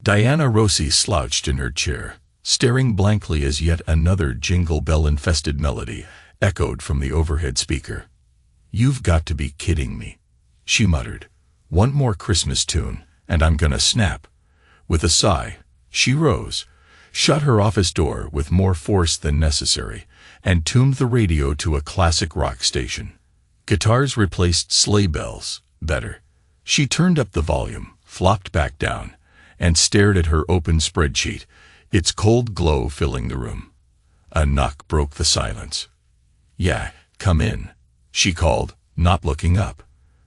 Diana Rossi slouched in her chair, staring blankly as yet another jingle bell-infested melody echoed from the overhead speaker. "You've got to be kidding me," she muttered. "One more Christmas tune, and I'm gonna snap." With a sigh, she rose, shut her office door with more force than necessary, and tuned the radio to a classic rock station. Guitars replaced sleigh bells. Better. She turned up the volume, flopped back down, and stared at her open spreadsheet, its cold glow filling the room. A knock broke the silence. "Yeah, come in," she called, not looking up.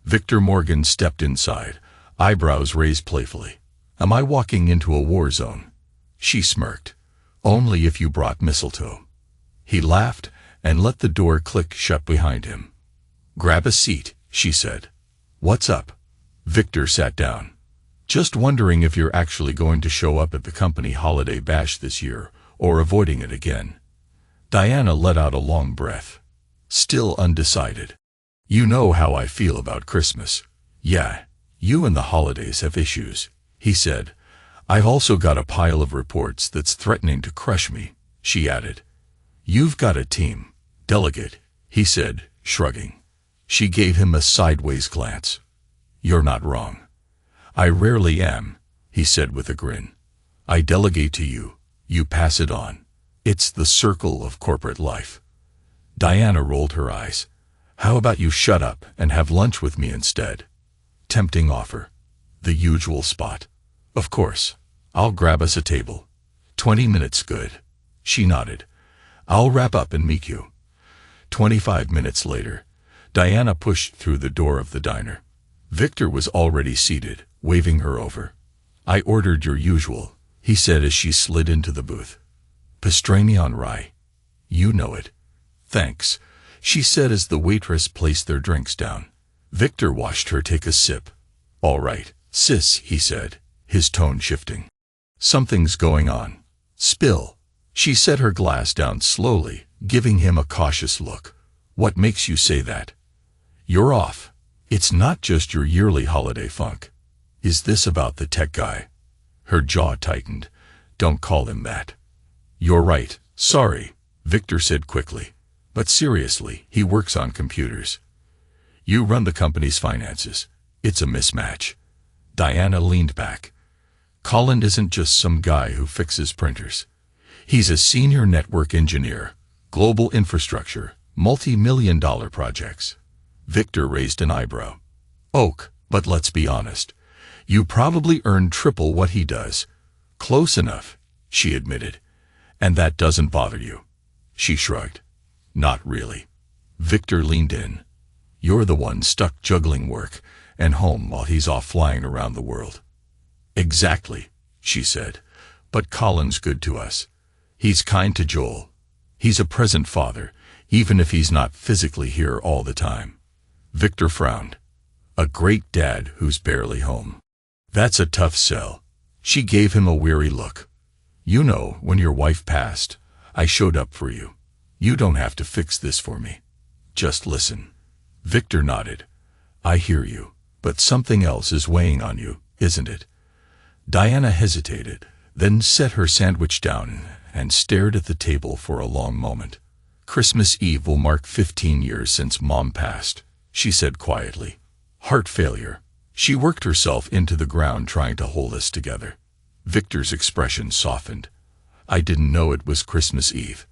Victor Morgan stepped inside, eyebrows raised playfully. "Am I walking into a war zone?" She smirked. "Only if you brought mistletoe." He laughed and let the door click shut behind him. "Grab a seat," she said. "What's up?" Victor sat down. "Just wondering if you're actually going to show up at the company holiday bash this year, or avoiding it again." Diana let out a long breath. Still undecided. "You know how I feel about Christmas." "Yeah, you and the holidays have issues," he said. "I've also got a pile of reports that's threatening to crush me," she added. "You've got a team. Delegate," he said, shrugging. She gave him a sideways glance. "You're not wrong." "I rarely am," he said with a grin. "I delegate to you, you pass it on. It's the circle of corporate life." Diana rolled her eyes. "How about you shut up and have lunch with me instead?" Tempting offer. The usual spot. "Of course. I'll grab us a table." 20 minutes good." She nodded. "I'll wrap up and meet you." 25 minutes later, Diana pushed through the door of the diner. Victor was already seated, waving her over. "I ordered your usual," he said as she slid into the booth. "Pastrami on rye." "You know it." "Thanks," she said as the waitress placed their drinks down. Victor watched her take a sip. "All right, sis," he said, his tone shifting. "Something's going on." "Spill." She set her glass down slowly, giving him a cautious look. "What makes you say that?" "You're off. It's not just your yearly holiday funk." "Is this about the tech guy?" Her jaw tightened. "Don't call him that." "You're right, sorry," Victor said quickly. "But seriously, he works on computers. You run the company's finances. It's a mismatch." Diana leaned back. "Colin isn't just some guy who fixes printers. He's a senior network engineer, global infrastructure, multi-million-dollar projects." Victor raised an eyebrow. "Oak, but let's be honest. You probably earn triple what he does." "Close enough," she admitted. "And that doesn't bother you?" She shrugged. "Not really." Victor leaned in. "You're the one stuck juggling work and home while he's off flying around the world." "Exactly," she said. "But Colin's good to us. He's kind to Joel. He's a present father, even if he's not physically here all the time." Victor frowned. "A great dad who's barely home. That's a tough sell." She gave him a weary look. "You know, when your wife passed, I showed up for you. You don't have to fix this for me. Just listen." Victor nodded. "I hear you, but something else is weighing on you, isn't it?" Diana hesitated, then set her sandwich down and stared at the table for a long moment. "Christmas Eve will mark 15 years since Mom passed," she said quietly. "Heart failure. She worked herself into the ground trying to hold us together." Victor's expression softened. "I didn't know it was Christmas Eve."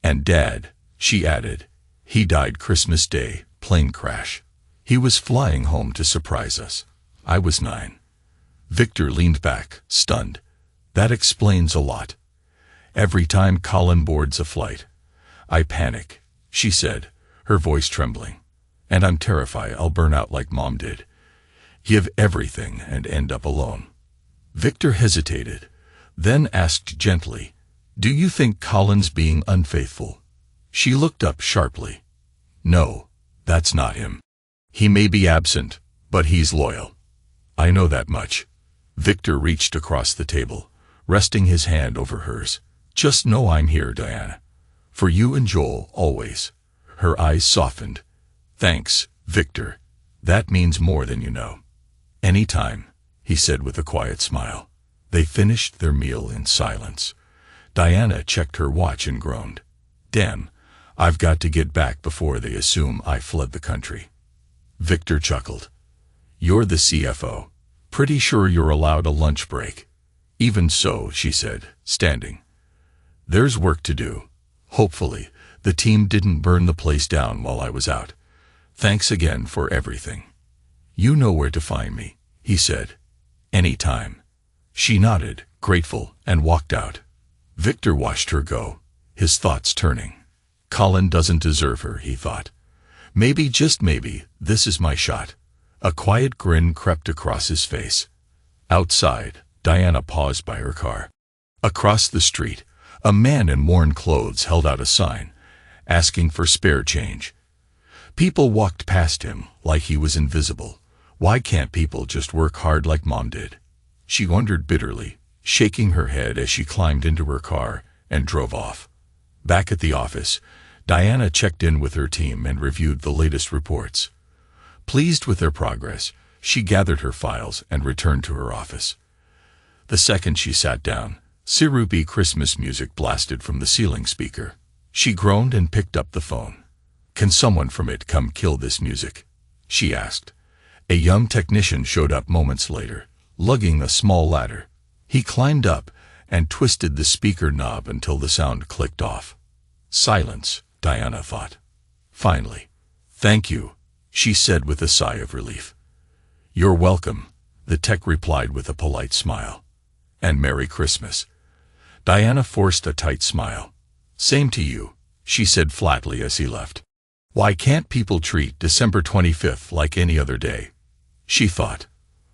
"And Dad," she added. "He died Christmas Day, plane crash. He was flying home to surprise us. I was 9. Victor leaned back, stunned. "That explains a lot. Every time Colin boards a flight, I panic," she said, her voice trembling. "And I'm terrified I'll burn out like Mom did. Give everything and end up alone." Victor hesitated, then asked gently, "Do you think Colin's being unfaithful?" She looked up sharply. "No, that's not him. He may be absent, but he's loyal. I know that much." Victor reached across the table, resting his hand over hers. "Just know I'm here, Diana. For you and Joel, always." Her eyes softened. "Thanks, Victor. That means more than you know." "Anytime," he said with a quiet smile. They finished their meal in silence. Diana checked her watch and groaned. Damn, I've got to get back before they assume I fled the country. Victor chuckled. You're the CFO. Pretty sure you're allowed a lunch break. Even so, she said, standing. There's work to do. Hopefully, the team didn't burn the place down while I was out. Thanks again for everything. You know where to find me, he said. Anytime. She nodded, grateful, and walked out. Victor watched her go, his thoughts turning. Colin doesn't deserve her, he thought. Maybe, just maybe, this is my shot. A quiet grin crept across his face. Outside, Diana paused by her car. Across the street, a man in worn clothes held out a sign, asking for spare change. People walked past him like he was invisible. Why can't people just work hard like Mom did? She wondered bitterly, shaking her head as she climbed into her car and drove off. Back at the office, Diana checked in with her team and reviewed the latest reports. Pleased with their progress, she gathered her files and returned to her office. The second she sat down, syrupy Christmas music blasted from the ceiling speaker. She groaned and picked up the phone. Can someone from it come kill this music? She asked. A young technician showed up moments later, lugging a small ladder. He climbed up and twisted the speaker knob until the sound clicked off. Silence, Diana thought. Finally. Thank you, she said with a sigh of relief. You're welcome, the tech replied with a polite smile. And Merry Christmas. Diana forced a tight smile. Same to you, she said flatly as he left. Why can't people treat December 25th like any other day? She thought.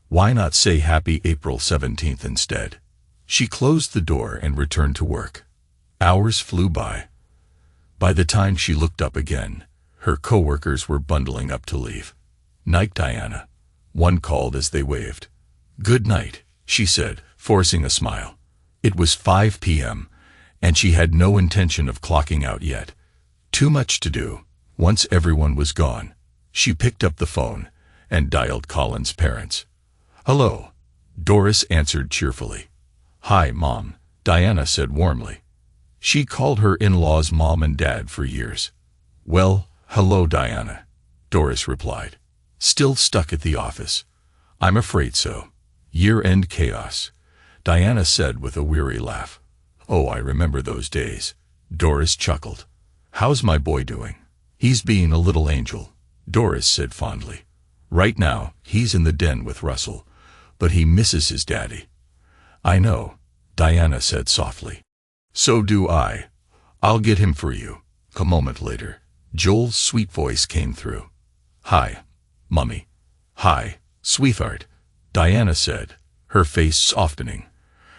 Why not say Happy April 17th instead? She closed the door and returned to work. Hours flew by. By the time she looked up again, her coworkers were bundling up to leave. Night, Diana. One called as they waved. Good night, she said, forcing a smile. It was 5 p.m., and she had no intention of clocking out yet. Too much to do. Once everyone was gone, she picked up the phone and dialed Colin's parents. Hello, Doris answered cheerfully. Hi, Mom, Diana said warmly. She called her in-laws Mom and Dad for years. Well, hello, Diana, Doris replied. Still stuck at the office? I'm afraid so. Year-end chaos, Diana said with a weary laugh. Oh, I remember those days, Doris chuckled. How's my boy doing? He's being a little angel, Doris said fondly. Right now, he's in the den with Russell, but he misses his daddy. I know, Diana said softly. So do I. I'll get him for you. A moment later, Joel's sweet voice came through. Hi, Mummy. Hi, sweetheart, Diana said, her face softening.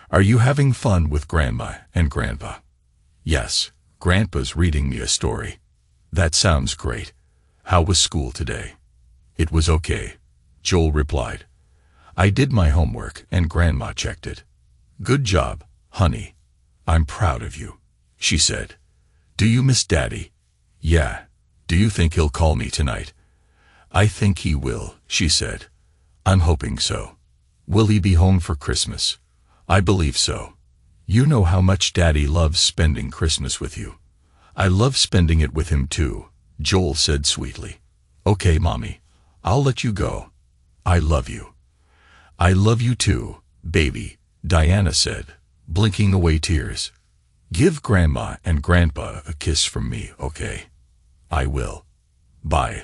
Are you having fun with Grandma and Grandpa? Yes, Grandpa's reading me a story. That sounds great. How was school today? It was okay, Joel replied. I did my homework and Grandma checked it. Good job, honey. I'm proud of you, she said. Do you miss Daddy? Yeah. Do you think he'll call me tonight? I think he will, she said. I'm hoping so. Will he be home for Christmas? I believe so. You know how much Daddy loves spending Christmas with you. I love spending it with him too, Joel said sweetly. Okay, Mommy, I'll let you go. I love you. I love you too, baby, Diana said, blinking away tears. Give Grandma and Grandpa a kiss from me, okay? I will. Bye.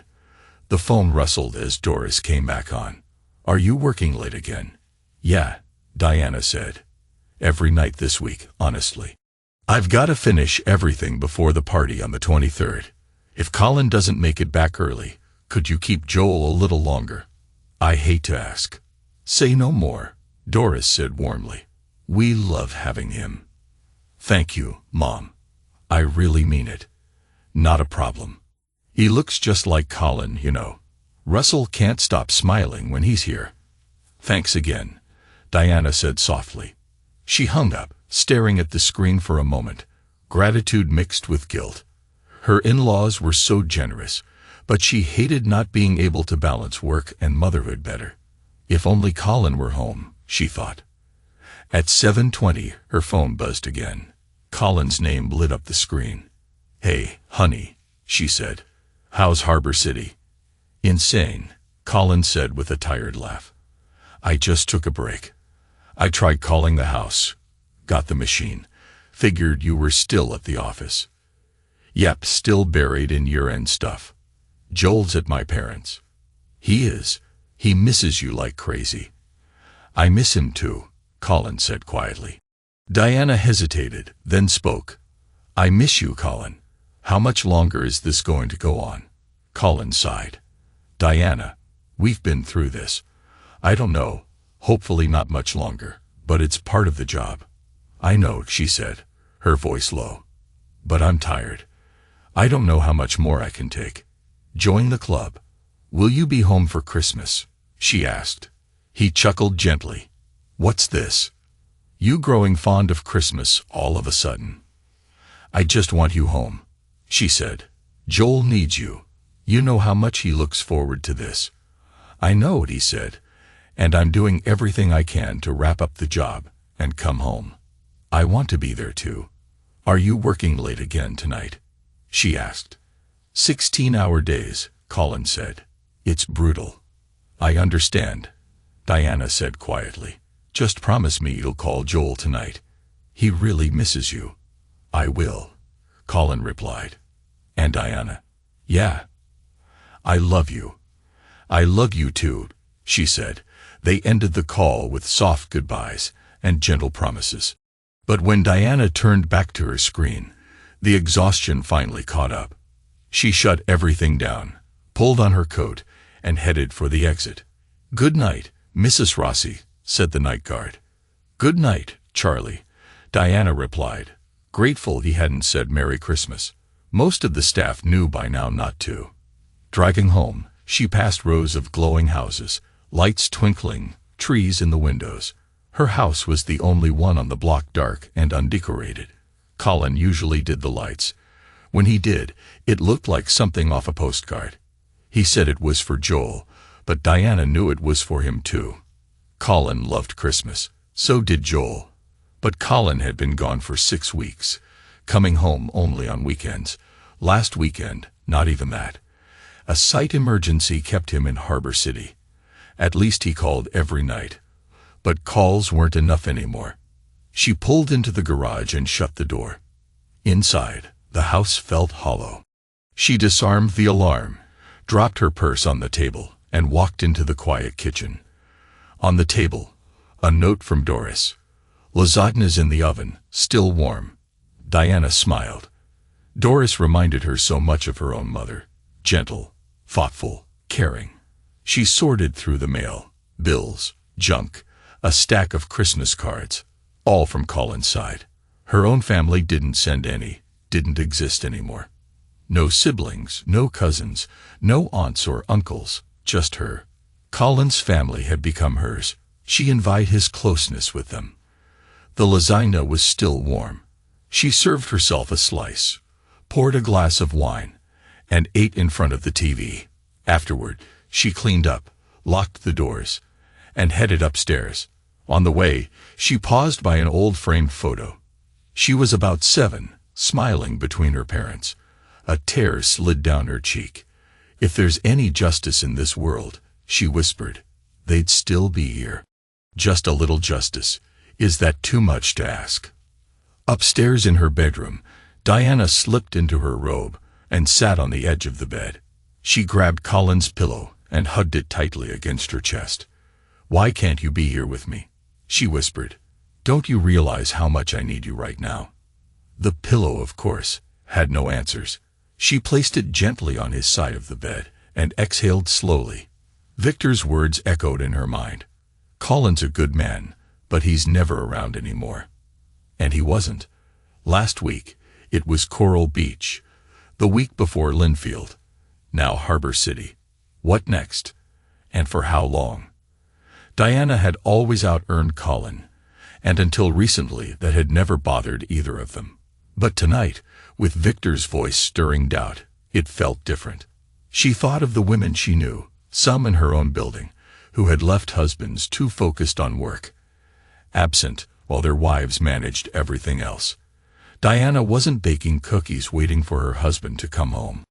The phone rustled as Doris came back on. Are you working late again? Yeah, Diana said. Every night this week, honestly. I've got to finish everything before the party on the 23rd. If Colin doesn't make it back early, could you keep Joel a little longer? I hate to ask. Say no more, Doris said warmly. We love having him. Thank you, Mom. I really mean it. Not a problem. He looks just like Colin, you know. Russell can't stop smiling when he's here. Thanks again, Diana said softly. She hung up, staring at the screen for a moment, gratitude mixed with guilt. Her in-laws were so generous, but she hated not being able to balance work and motherhood better. If only Colin were home, she thought. At 7:20, her phone buzzed again. Colin's name lit up the screen. "Hey, honey," she said. "How's Harbor City?" "Insane," Colin said with a tired laugh. "I just took a break. I tried calling the house. Got the machine. Figured you were still at the office." "Yep, still buried in year-end stuff. Joel's at my parents'." "He is. He misses you like crazy." "I miss him too," Colin said quietly. Diana hesitated, then spoke. "I miss you, Colin. How much longer is this going to go on?" Colin sighed. "Diana, we've been through this. I don't know, hopefully not much longer, but it's part of the job." "I know," she said, her voice low. "But I'm tired. I don't know how much more I can take." "Join the club. Will you be home for Christmas?" she asked. He chuckled gently. "What's this? You growing fond of Christmas all of a sudden?" "I just want you home," she said. "Joel needs you. You know how much he looks forward to this." "I know it," he said, "and I'm doing everything I can to wrap up the job and come home. I want to be there too." "Are you working late again tonight?" she asked. 16-hour days, Colin said. "It's brutal." "I understand," Diana said quietly. "Just promise me you'll call Joel tonight. He really misses you." "I will," Colin replied. "And Diana?" "Yeah. I love you." "I love you too," she said. They ended the call with soft goodbyes and gentle promises. But when Diana turned back to her screen, the exhaustion finally caught up. She shut everything down, pulled on her coat, and headed for the exit. "Good night, Mrs. Rossi," said the night guard. "Good night, Charlie," Diana replied, grateful he hadn't said Merry Christmas. Most of the staff knew by now not to. Driving home, she passed rows of glowing houses, lights twinkling, trees in the windows. Her house was the only one on the block dark and undecorated. Colin usually did the lights. When he did, it looked like something off a postcard. He said it was for Joel, but Diana knew it was for him too. Colin loved Christmas. So did Joel. But Colin had been gone for 6 weeks, coming home only on weekends. Last weekend, not even that. A site emergency kept him in Harbor City. At least he called every night. But calls weren't enough anymore. She pulled into the garage and shut the door. Inside, the house felt hollow. She disarmed the alarm, dropped her purse on the table, and walked into the quiet kitchen. On the table, a note from Doris. "Lasagna's in the oven, still warm." Diana smiled. Doris reminded her so much of her own mother. Gentle, thoughtful, caring. She sorted through the mail, bills, junk, a stack of Christmas cards, all from Colin's side. Her own family didn't send any, didn't exist anymore. No siblings, no cousins, no aunts or uncles, just her. Colin's family had become hers. She invited his closeness with them. The lasagna was still warm. She served herself a slice, poured a glass of wine, and ate in front of the TV. Afterward, she cleaned up, locked the doors, and headed upstairs. On the way, she paused by an old framed photo. She was about 7, smiling between her parents. A tear slid down her cheek. "If there's any justice in this world," she whispered, "they'd still be here." Just a little justice. Is that too much to ask? Upstairs in her bedroom, Diana slipped into her robe and sat on the edge of the bed. She grabbed Colin's pillow and hugged it tightly against her chest. "Why can't you be here with me?" she whispered. "Don't you realize how much I need you right now?" The pillow, of course, had no answers. She placed it gently on his side of the bed and exhaled slowly. Victor's words echoed in her mind. "Colin's a good man, but he's never around anymore." And he wasn't. Last week, it was Coral Beach. The week before, Linfield. Now Harbor City. What next? And for how long? Diana had always out-earned Colin, and until recently that had never bothered either of them. But tonight, with Victor's voice stirring doubt, it felt different. She thought of the women she knew, some in her own building, who had left husbands too focused on work. Absent, while their wives managed everything else. Diana wasn't baking cookies waiting for her husband to come home.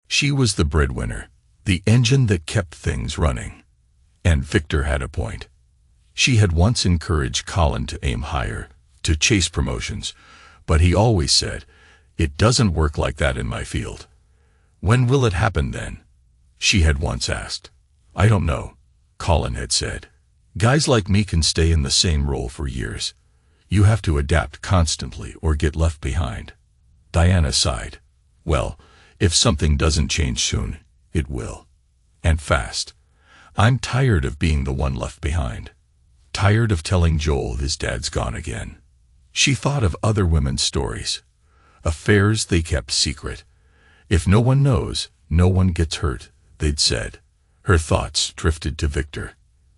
She was the breadwinner, the engine that kept things running. And Victor had a point. She had once encouraged Colin to aim higher, to chase promotions, but he always said, "It doesn't work like that in my field." "When will it happen then?" she had once asked. "I don't know," Colin had said. "Guys like me can stay in the same role for years. You have to adapt constantly or get left behind." Diana sighed. "Well, if something doesn't change soon, it will. And fast. I'm tired of being the one left behind. Tired of telling Joel his dad's gone again." She thought of other women's stories. Affairs they kept secret. "If no one knows, no one gets hurt," they'd said. Her thoughts drifted to Victor.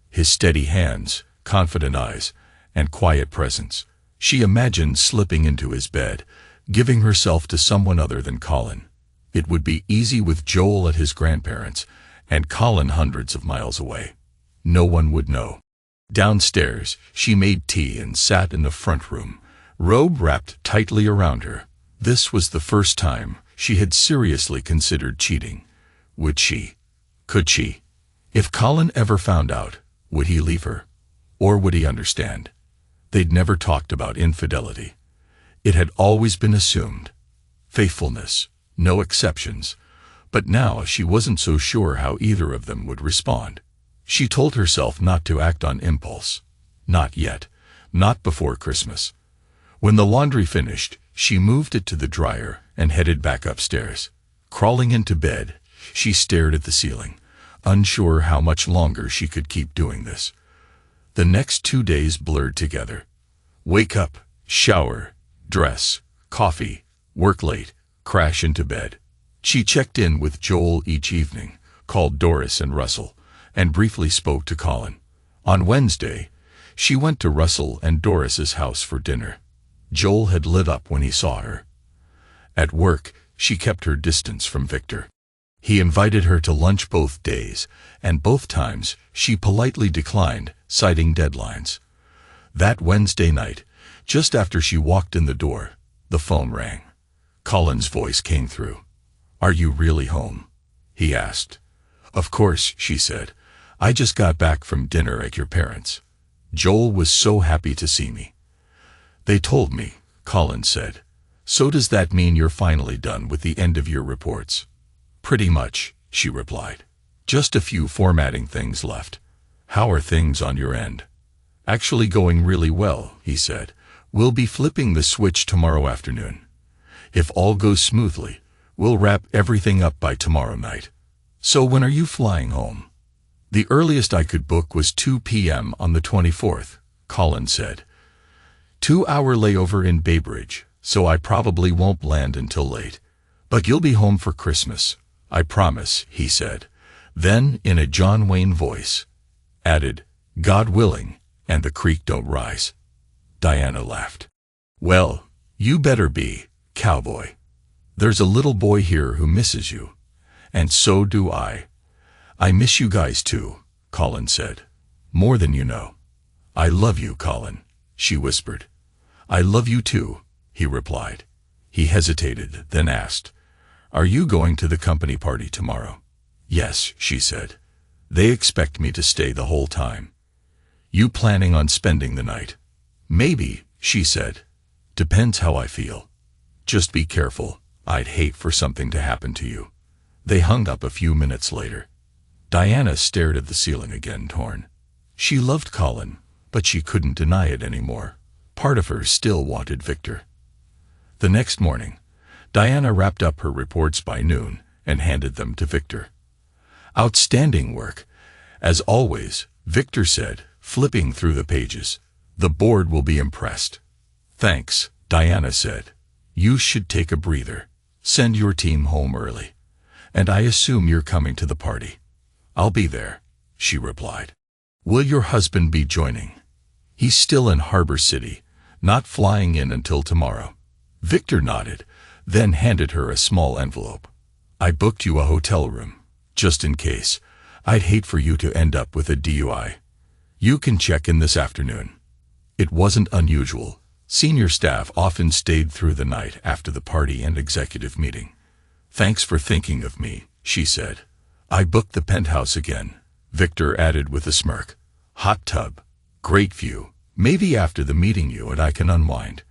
His steady hands, confident eyes, and quiet presence. She imagined slipping into his bed, giving herself to someone other than Colin. It would be easy with Joel at his grandparents', and Colin hundreds of miles away. No one would know. Downstairs, she made tea and sat in the front room, robe wrapped tightly around her. This was the first time she had seriously considered cheating. Would she? Could she? If Colin ever found out, would he leave her? Or would he understand? They'd never talked about infidelity. It had always been assumed. Faithfulness, no exceptions. But now she wasn't so sure how either of them would respond. She told herself not to act on impulse. Not yet. Not before Christmas. When the laundry finished, she moved it to the dryer and headed back upstairs. Crawling into bed, she stared at the ceiling, unsure how much longer she could keep doing this. The next 2 days blurred together. Wake up, shower, dress, coffee, work late, crash into bed. She checked in with Joel each evening, called Doris and Russell, and briefly spoke to Colin. On Wednesday, she went to Russell and Doris's house for dinner. Joel had lit up when he saw her. At work, she kept her distance from Victor. He invited her to lunch both days, and both times she politely declined, citing deadlines. That Wednesday night, just after she walked in the door, the phone rang. Colin's voice came through. "Are you really home?" he asked. "Of course," she said. "I just got back from dinner at your parents'. Joel was so happy to see me." "They told me," Colin said. "So does that mean you're finally done with the end of your reports?" "Pretty much," she replied. "Just a few formatting things left. How are things on your end?" "Actually going really well," he said. "We'll be flipping the switch tomorrow afternoon. If all goes smoothly, we'll wrap everything up by tomorrow night." "So when are you flying home?" "The earliest I could book was 2 p.m. on the 24th, Colin said. 2-hour layover in Bay Bridge, so I probably won't land until late. But you'll be home for Christmas, I promise," he said. Then, in a John Wayne voice, added, "God willing, and the creek don't rise." Diana laughed. "Well, you better be, cowboy. There's a little boy here who misses you. And so do I." "I miss you guys too," Colin said. "More than you know." "I love you, Colin," she whispered. "I love you too," he replied. He hesitated, then asked, "Are you going to the company party tomorrow?" "Yes," she said. "They expect me to stay the whole time." "You planning on spending the night?" "Maybe," she said. "Depends how I feel. Just be careful. I'd hate for something to happen to you." They hung up a few minutes later. Diana stared at the ceiling again, torn. She loved Colin, but she couldn't deny it anymore. Part of her still wanted Victor. The next morning, Diana wrapped up her reports by noon and handed them to Victor. "Outstanding work. As always," Victor said, flipping through the pages. "The board will be impressed." "Thanks," Diana said. "You should take a breather. Send your team home early. And I assume you're coming to the party." "I'll be there," she replied. "Will your husband be joining?" "He's still in Harbor City, not flying in until tomorrow." Victor nodded, then handed her a small envelope. "I booked you a hotel room, just in case. I'd hate for you to end up with a DUI. You can check in this afternoon." It wasn't unusual. Senior staff often stayed through the night after the party and executive meeting. "Thanks for thinking of me," she said. "I booked the penthouse again," Victor added with a smirk. "Hot tub. Great view. Maybe after the meeting you and I can unwind.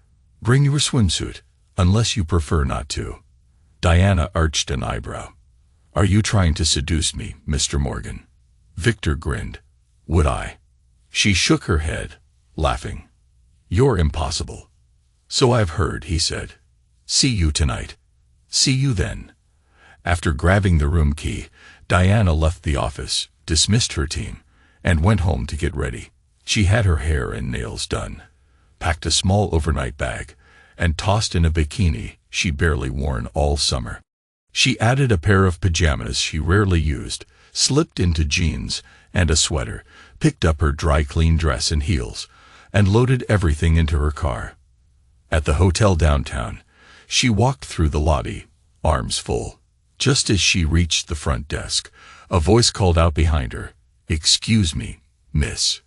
Bring your swimsuit, unless you prefer not to." Diana arched an eyebrow. "Are you trying to seduce me, Mr. Morgan?" Victor grinned. "Would I?" She shook her head, laughing. "You're impossible." "So I've heard," he said. "See you tonight." "See you then." After grabbing the room key, Diana left the office, dismissed her team, and went home to get ready. She had her hair and nails done, packed a small overnight bag, and tossed in a bikini she'd barely worn all summer. She added a pair of pajamas she rarely used, slipped into jeans and a sweater, picked up her dry-clean dress and heels, and loaded everything into her car. At the hotel downtown, she walked through the lobby, arms full. Just as she reached the front desk, a voice called out behind her, "Excuse me, miss.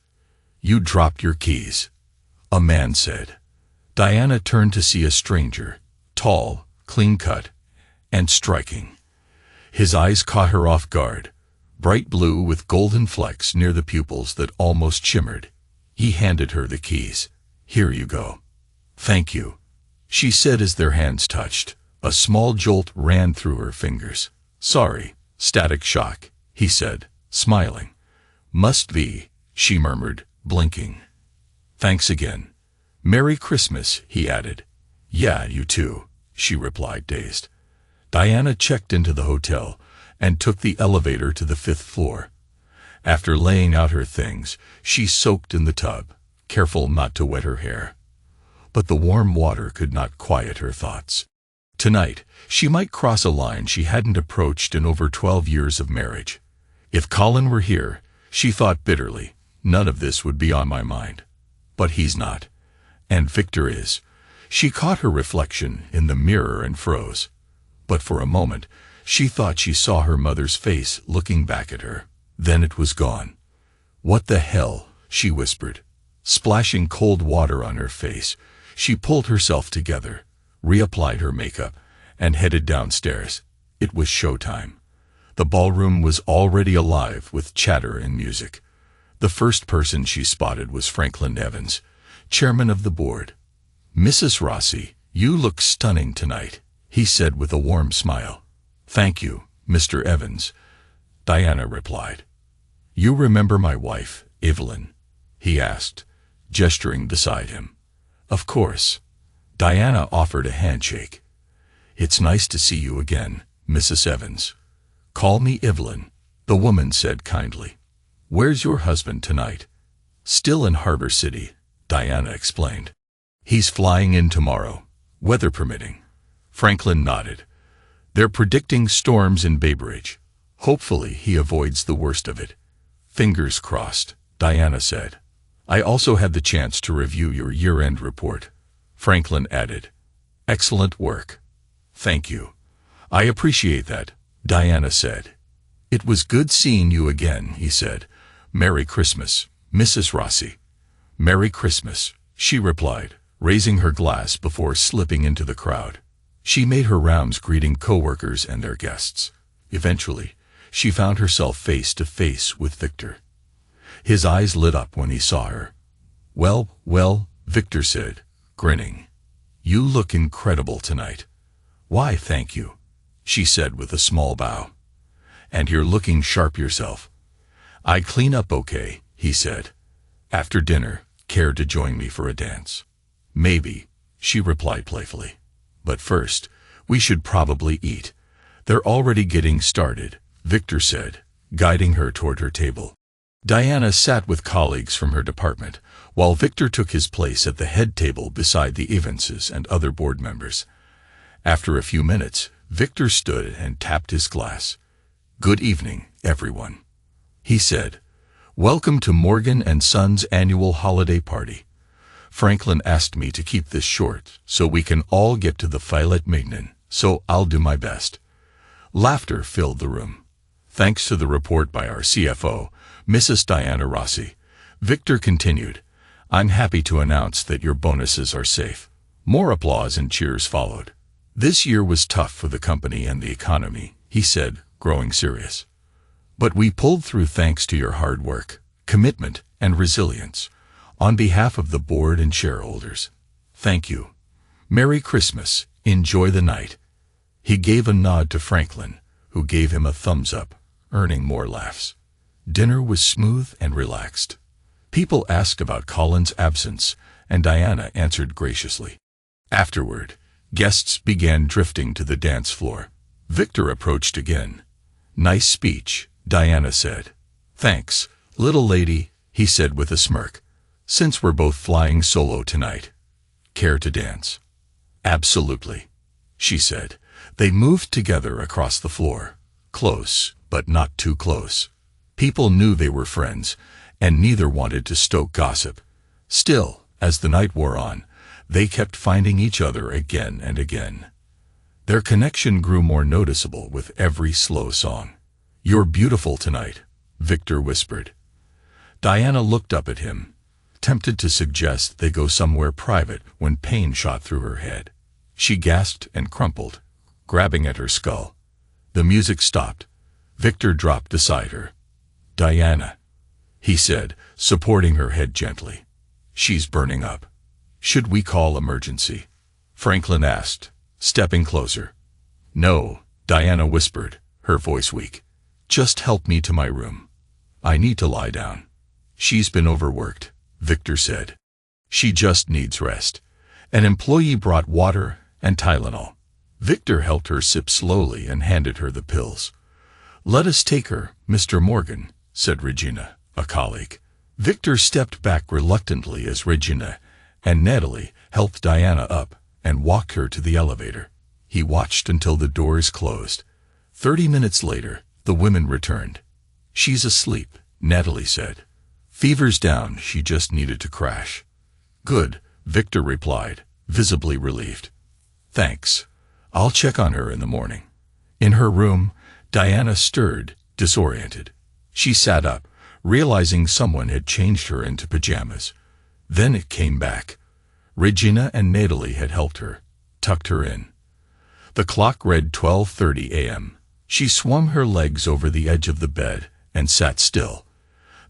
You dropped your keys," a man said. Diana turned to see a stranger, tall, clean-cut, and striking. His eyes caught her off guard, bright blue with golden flecks near the pupils that almost shimmered. He handed her the keys. "Here you go." "Thank you," she said as their hands touched. A small jolt ran through her fingers. "Sorry, static shock," he said, smiling. "Must be," she murmured, blinking. "Thanks again. Merry Christmas," he added. "Yeah, you too," she replied, dazed. Diana checked into the hotel and took the elevator to the 5th floor. After laying out her things, she soaked in the tub, careful not to wet her hair. But the warm water could not quiet her thoughts. Tonight, she might cross a line she hadn't approached in over 12 years of marriage. If Colin were here, she thought bitterly, none of this would be on my mind. But he's not. And Victor is. She caught her reflection in the mirror and froze. But for a moment, she thought she saw her mother's face looking back at her. Then it was gone. "What the hell?" she whispered. Splashing cold water on her face, she pulled herself together, reapplied her makeup, and headed downstairs. It was showtime. The ballroom was already alive with chatter and music. The first person she spotted was Franklin Evans, chairman of the board. "Mrs. Rossi, you look stunning tonight," he said with a warm smile. "Thank you, Mr. Evans," Diana replied. "You remember my wife, Evelyn?" he asked, gesturing beside him. "Of course." Diana offered a handshake. "It's nice to see you again, Mrs. Evans." "Call me Evelyn," the woman said kindly. "Where's your husband tonight?" "Still in Harbor City," Diana explained. "He's flying in tomorrow, weather permitting." Franklin nodded. "They're predicting storms in Bay Bridge. Hopefully he avoids the worst of it." "Fingers crossed," Diana said. "I also had the chance to review your year-end report," Franklin added. "Excellent work." "Thank you. I appreciate that," Diana said. "It was good seeing you again," he said. "Merry Christmas, Mrs. Rossi." "Merry Christmas," she replied, raising her glass before slipping into the crowd. She made her rounds greeting coworkers and their guests. Eventually, she found herself face to face with Victor. His eyes lit up when he saw her. Well, Victor said, grinning. "You look incredible tonight." "Why, thank you," she said with a small bow. "And you're looking sharp yourself." "I clean up okay," he said. "After dinner, care to join me for a dance?" "Maybe," she replied playfully. "But first, we should probably eat." "They're already getting started," Victor said, guiding her toward her table. Diana sat with colleagues from her department, while Victor took his place at the head table beside the Evanses and other board members. After a few minutes, Victor stood and tapped his glass. "Good evening, everyone," he said. "Welcome to Morgan & Sons' annual holiday party. Franklin asked me to keep this short so we can all get to the filet mignon, so I'll do my best." Laughter filled the room. "Thanks to the report by our CFO, Mrs. Diana Rossi," Victor continued, I'm happy to announce that your bonuses are safe. More applause and cheers followed. This year was tough for the company and the economy, he said, growing serious. But we pulled through thanks to your hard work, commitment, and resilience. On behalf of the board and shareholders, thank you. Merry Christmas. Enjoy the night. He gave a nod to Franklin, who gave him a thumbs up, earning more laughs. Dinner was smooth and relaxed. People asked about Colin's absence, and Diana answered graciously. Afterward, guests began drifting to the dance floor. Victor approached again. Nice speech, Diana said. Thanks, little lady, he said with a smirk. Since we're both flying solo tonight, care to dance? Absolutely, she said. They moved together across the floor, close, but not too close. People knew they were friends, and neither wanted to stoke gossip. Still, as the night wore on, they kept finding each other again and again. Their connection grew more noticeable with every slow song. You're beautiful tonight, Victor whispered. Diana looked up at him, tempted to suggest they go somewhere private when pain shot through her head. She gasped and crumpled, grabbing at her skull. The music stopped. Victor dropped beside her. Diana, he said, supporting her head gently. She's burning up. Should we call emergency? Franklin asked, stepping closer. No, Diana whispered, her voice weak. Just help me to my room. I need to lie down. She's been overworked, Victor said. She just needs rest. An employee brought water and Tylenol. Victor helped her sip slowly and handed her the pills. Let us take her, Mr. Morgan, said Regina, a colleague. Victor stepped back reluctantly as Regina and Natalie helped Diana up and walked her to the elevator. He watched until the doors closed. 30 minutes later, the women returned. She's asleep, Natalie said. Fever's down, she just needed to crash. Good, Victor replied, visibly relieved. Thanks. I'll check on her in the morning. In her room, Diana stirred, disoriented. She sat up, realizing someone had changed her into pajamas. Then it came back. Regina and Natalie had helped her, tucked her in. The clock read 12:30 a.m. She swung her legs over the edge of the bed and sat still.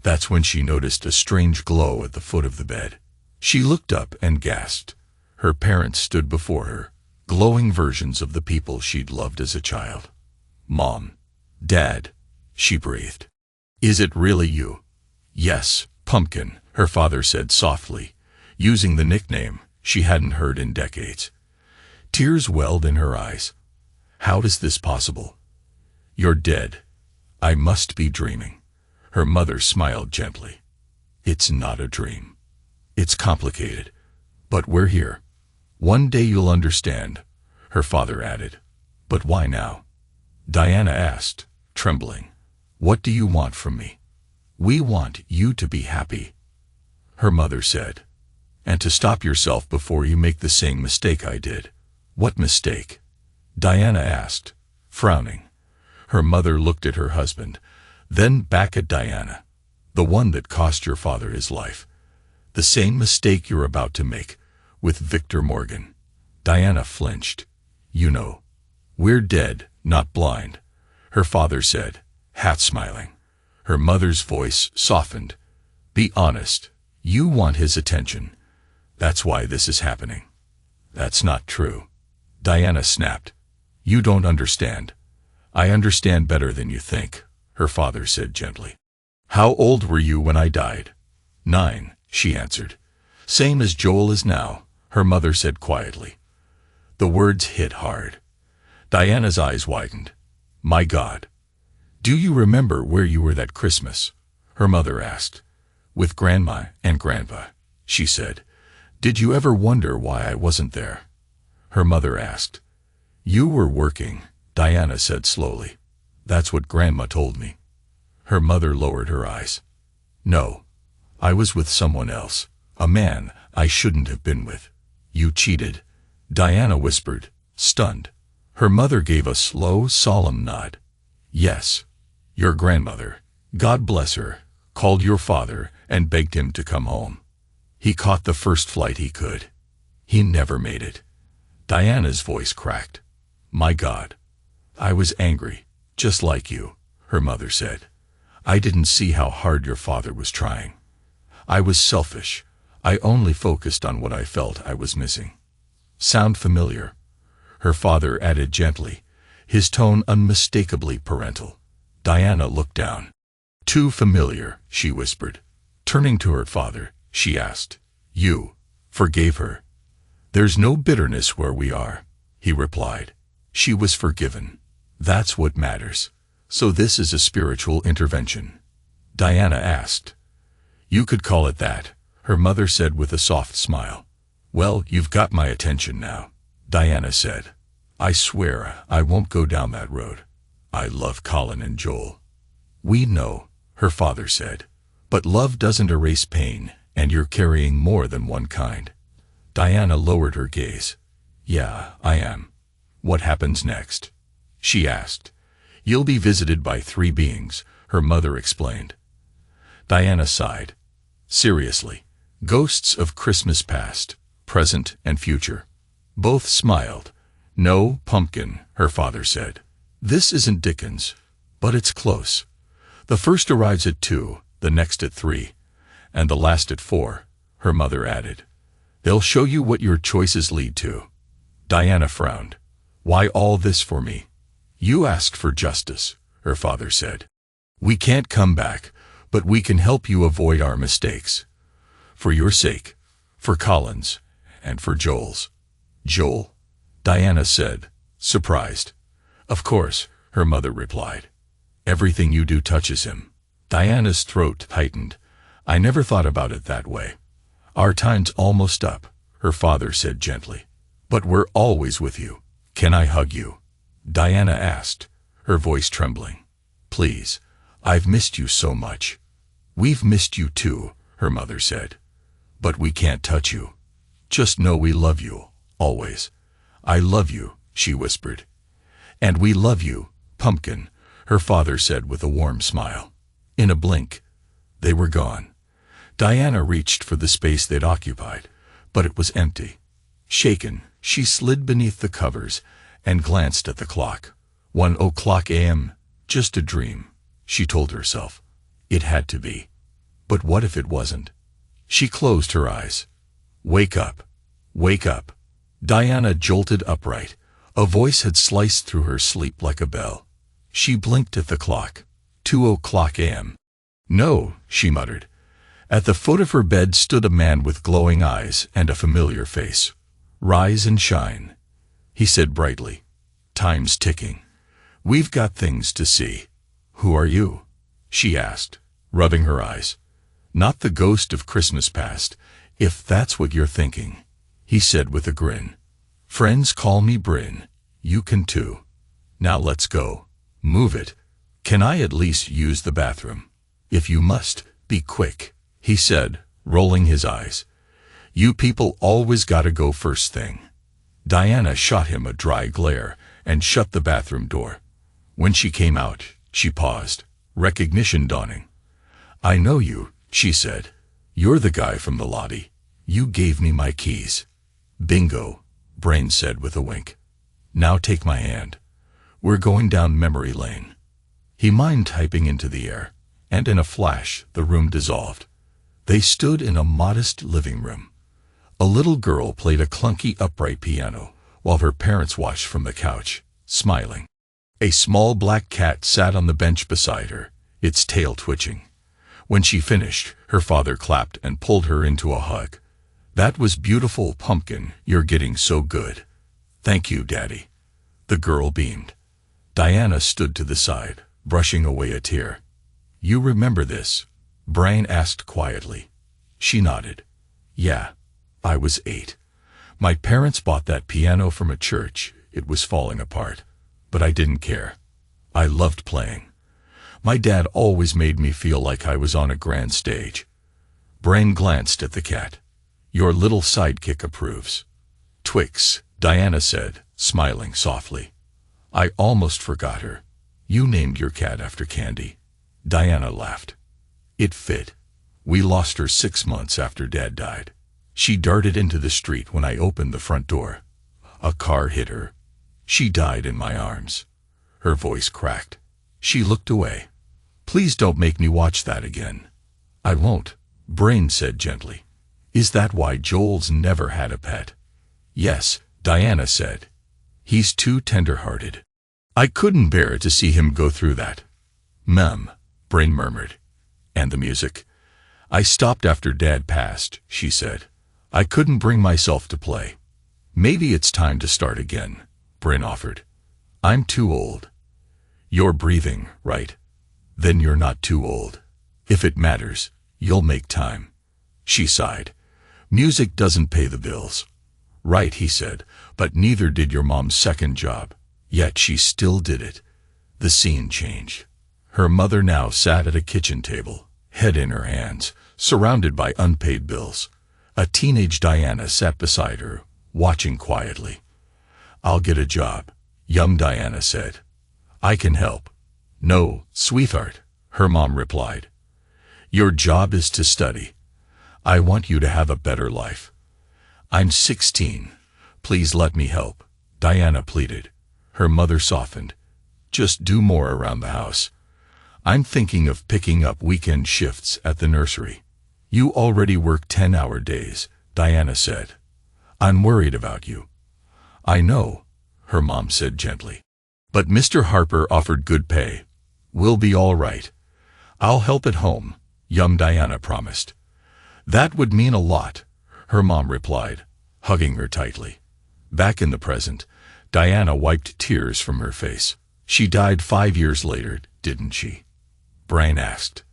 That's when she noticed a strange glow at the foot of the bed. She looked up and gasped. Her parents stood before her, glowing versions of the people she'd loved as a child. Mom. Dad. She breathed. Is it really you? Yes, Pumpkin, her father said softly, using the nickname she hadn't heard in decades. Tears welled in her eyes. How is this possible? You're dead. I must be dreaming. Her mother smiled gently. It's not a dream. It's complicated, but we're here. One day you'll understand, her father added. But why now? Diana asked, trembling. What do you want from me? We want you to be happy, her mother said, and to stop yourself before you make the same mistake I did. What mistake? Diana asked, frowning. Her mother looked at her husband, then back at Diana. The one that cost your father his life. The same mistake you're about to make with Victor Morgan. Diana flinched. You know, we're dead, not blind, her father said, half smiling. Her mother's voice softened. Be honest, you want his attention. That's why this is happening. That's not true. Diana snapped. You don't understand. I understand better than you think, her father said gently. How old were you when I died? 9, she answered. Same as Joel is now, her mother said quietly. The words hit hard. Diana's eyes widened. My God. Do you remember where you were that Christmas? Her mother asked. With Grandma and Grandpa, she said. Did you ever wonder why I wasn't there? Her mother asked. You were working, Diana said slowly. That's what Grandma told me. Her mother lowered her eyes. No, I was with someone else, a man I shouldn't have been with. You cheated, Diana whispered, stunned. Her mother gave a slow, solemn nod. Yes, your grandmother, God bless her, called your father and begged him to come home. He caught the first flight he could. He never made it. Diana's voice cracked. My God. I was angry, just like you, her mother said. I didn't see how hard your father was trying. I was selfish. I only focused on what I felt I was missing. Sound familiar? Her father added gently, his tone unmistakably parental. Diana looked down. Too familiar, she whispered. Turning to her father, she asked, You forgave her? There's no bitterness where we are, he replied. She was forgiven. That's what matters. So this is a spiritual intervention? Diana asked. You could call it that, her mother said with a soft smile. Well, you've got my attention now, Diana said. I swear I won't go down that road. I love Colin and Joel. We know, her father said. But love doesn't erase pain, and you're carrying more than one kind. Diana lowered her gaze. Yeah, I am. What happens next? She asked. You'll be visited by 3 beings, her mother explained. Diana sighed. Seriously, ghosts of Christmas past, present, and future. Both smiled. No, pumpkin, her father said. This isn't Dickens, but it's close. The first arrives at 2, the next at 3, and the last at 4, her mother added. They'll show you what your choices lead to. Diana frowned. Why all this for me? You asked for justice, her father said. We can't come back, but we can help you avoid our mistakes. For your sake, for Colin's, and for Joel's. Joel? Diana said, surprised. Of course, her mother replied. Everything you do touches him. Diana's throat tightened. I never thought about it that way. Our time's almost up, her father said gently. But we're always with you. Can I hug you? Diana asked, her voice trembling. Please, I've missed you so much. We've missed you too, her mother said. But we can't touch you. Just know we love you, always. I love you, she whispered. And we love you, pumpkin, her father said with a warm smile. In a blink, they were gone. Diana reached for the space they'd occupied, but it was empty. Shaken, she slid beneath the covers and glanced at the clock. 1:00 a.m., just a dream, she told herself. It had to be. But what if it wasn't? She closed her eyes. Wake up. Wake up. Diana jolted upright. A voice had sliced through her sleep like a bell. She blinked at the clock. 2:00 a.m. No, she muttered. At the foot of her bed stood a man with glowing eyes and a familiar face. Rise and shine, he said brightly. Time's ticking. We've got things to see. Who are you? She asked, rubbing her eyes. Not the ghost of Christmas past, if that's what you're thinking, he said with a grin. Friends call me Bryn. You can too. Now let's go. Move it. Can I at least use the bathroom? If you must, be quick, he said, rolling his eyes. You people always gotta go first thing. Diana shot him a dry glare and shut the bathroom door. When she came out, she paused, recognition dawning. I know you, she said. You're the guy from the lobby. You gave me my keys. Bingo, Brain said with a wink. Now take my hand. We're going down memory lane. He mind typing into the air, and in a flash the room dissolved. They stood in a modest living room. A little girl played a clunky upright piano, while her parents watched from the couch, smiling. A small black cat sat on the bench beside her, its tail twitching. When she finished, her father clapped and pulled her into a hug. That was beautiful, pumpkin. You're getting so good. Thank you, Daddy. The girl beamed. Diana stood to the side, brushing away a tear. You remember this? Brain asked quietly. She nodded. Yeah, I was 8. My parents bought that piano from a church. It was falling apart. But I didn't care. I loved playing. My dad always made me feel like I was on a grand stage. Brain glanced at the cat. Your little sidekick approves. Twix, Diana said, smiling softly. I almost forgot her. You named your cat after Candy. Diana laughed. It fit. We lost her 6 months after Dad died. She darted into the street when I opened the front door. A car hit her. She died in my arms. Her voice cracked. She looked away. Please don't make me watch that again. I won't, Brain said gently. Is that why Joel's never had a pet? Yes, Diana said. He's too tender-hearted. I couldn't bear to see him go through that. Mum, Brain murmured. And the music? I stopped after Dad passed, she said. I couldn't bring myself to play. Maybe it's time to start again, Brain offered. I'm too old. You're breathing, right? Then you're not too old. If it matters, you'll make time. She sighed. Music doesn't pay the bills. Right, he said, but neither did your mom's second job. Yet she still did it. The scene changed. Her mother now sat at a kitchen table, head in her hands, surrounded by unpaid bills. A teenage Diana sat beside her, watching quietly. I'll get a job, young Diana said. I can help. No, sweetheart, her mom replied. Your job is to study. I want you to have a better life. I'm 16. Please let me help, Diana pleaded. Her mother softened. Just do more around the house. I'm thinking of picking up weekend shifts at the nursery. You already work 10-hour days, Diana said. I'm worried about you. I know, her mom said gently. But Mr. Harper offered good pay. We'll be all right. I'll help at home, young Diana promised. That would mean a lot, her mom replied, hugging her tightly. Back in the present, Diana wiped tears from her face. She died 5 years later, didn't she? Brain asked.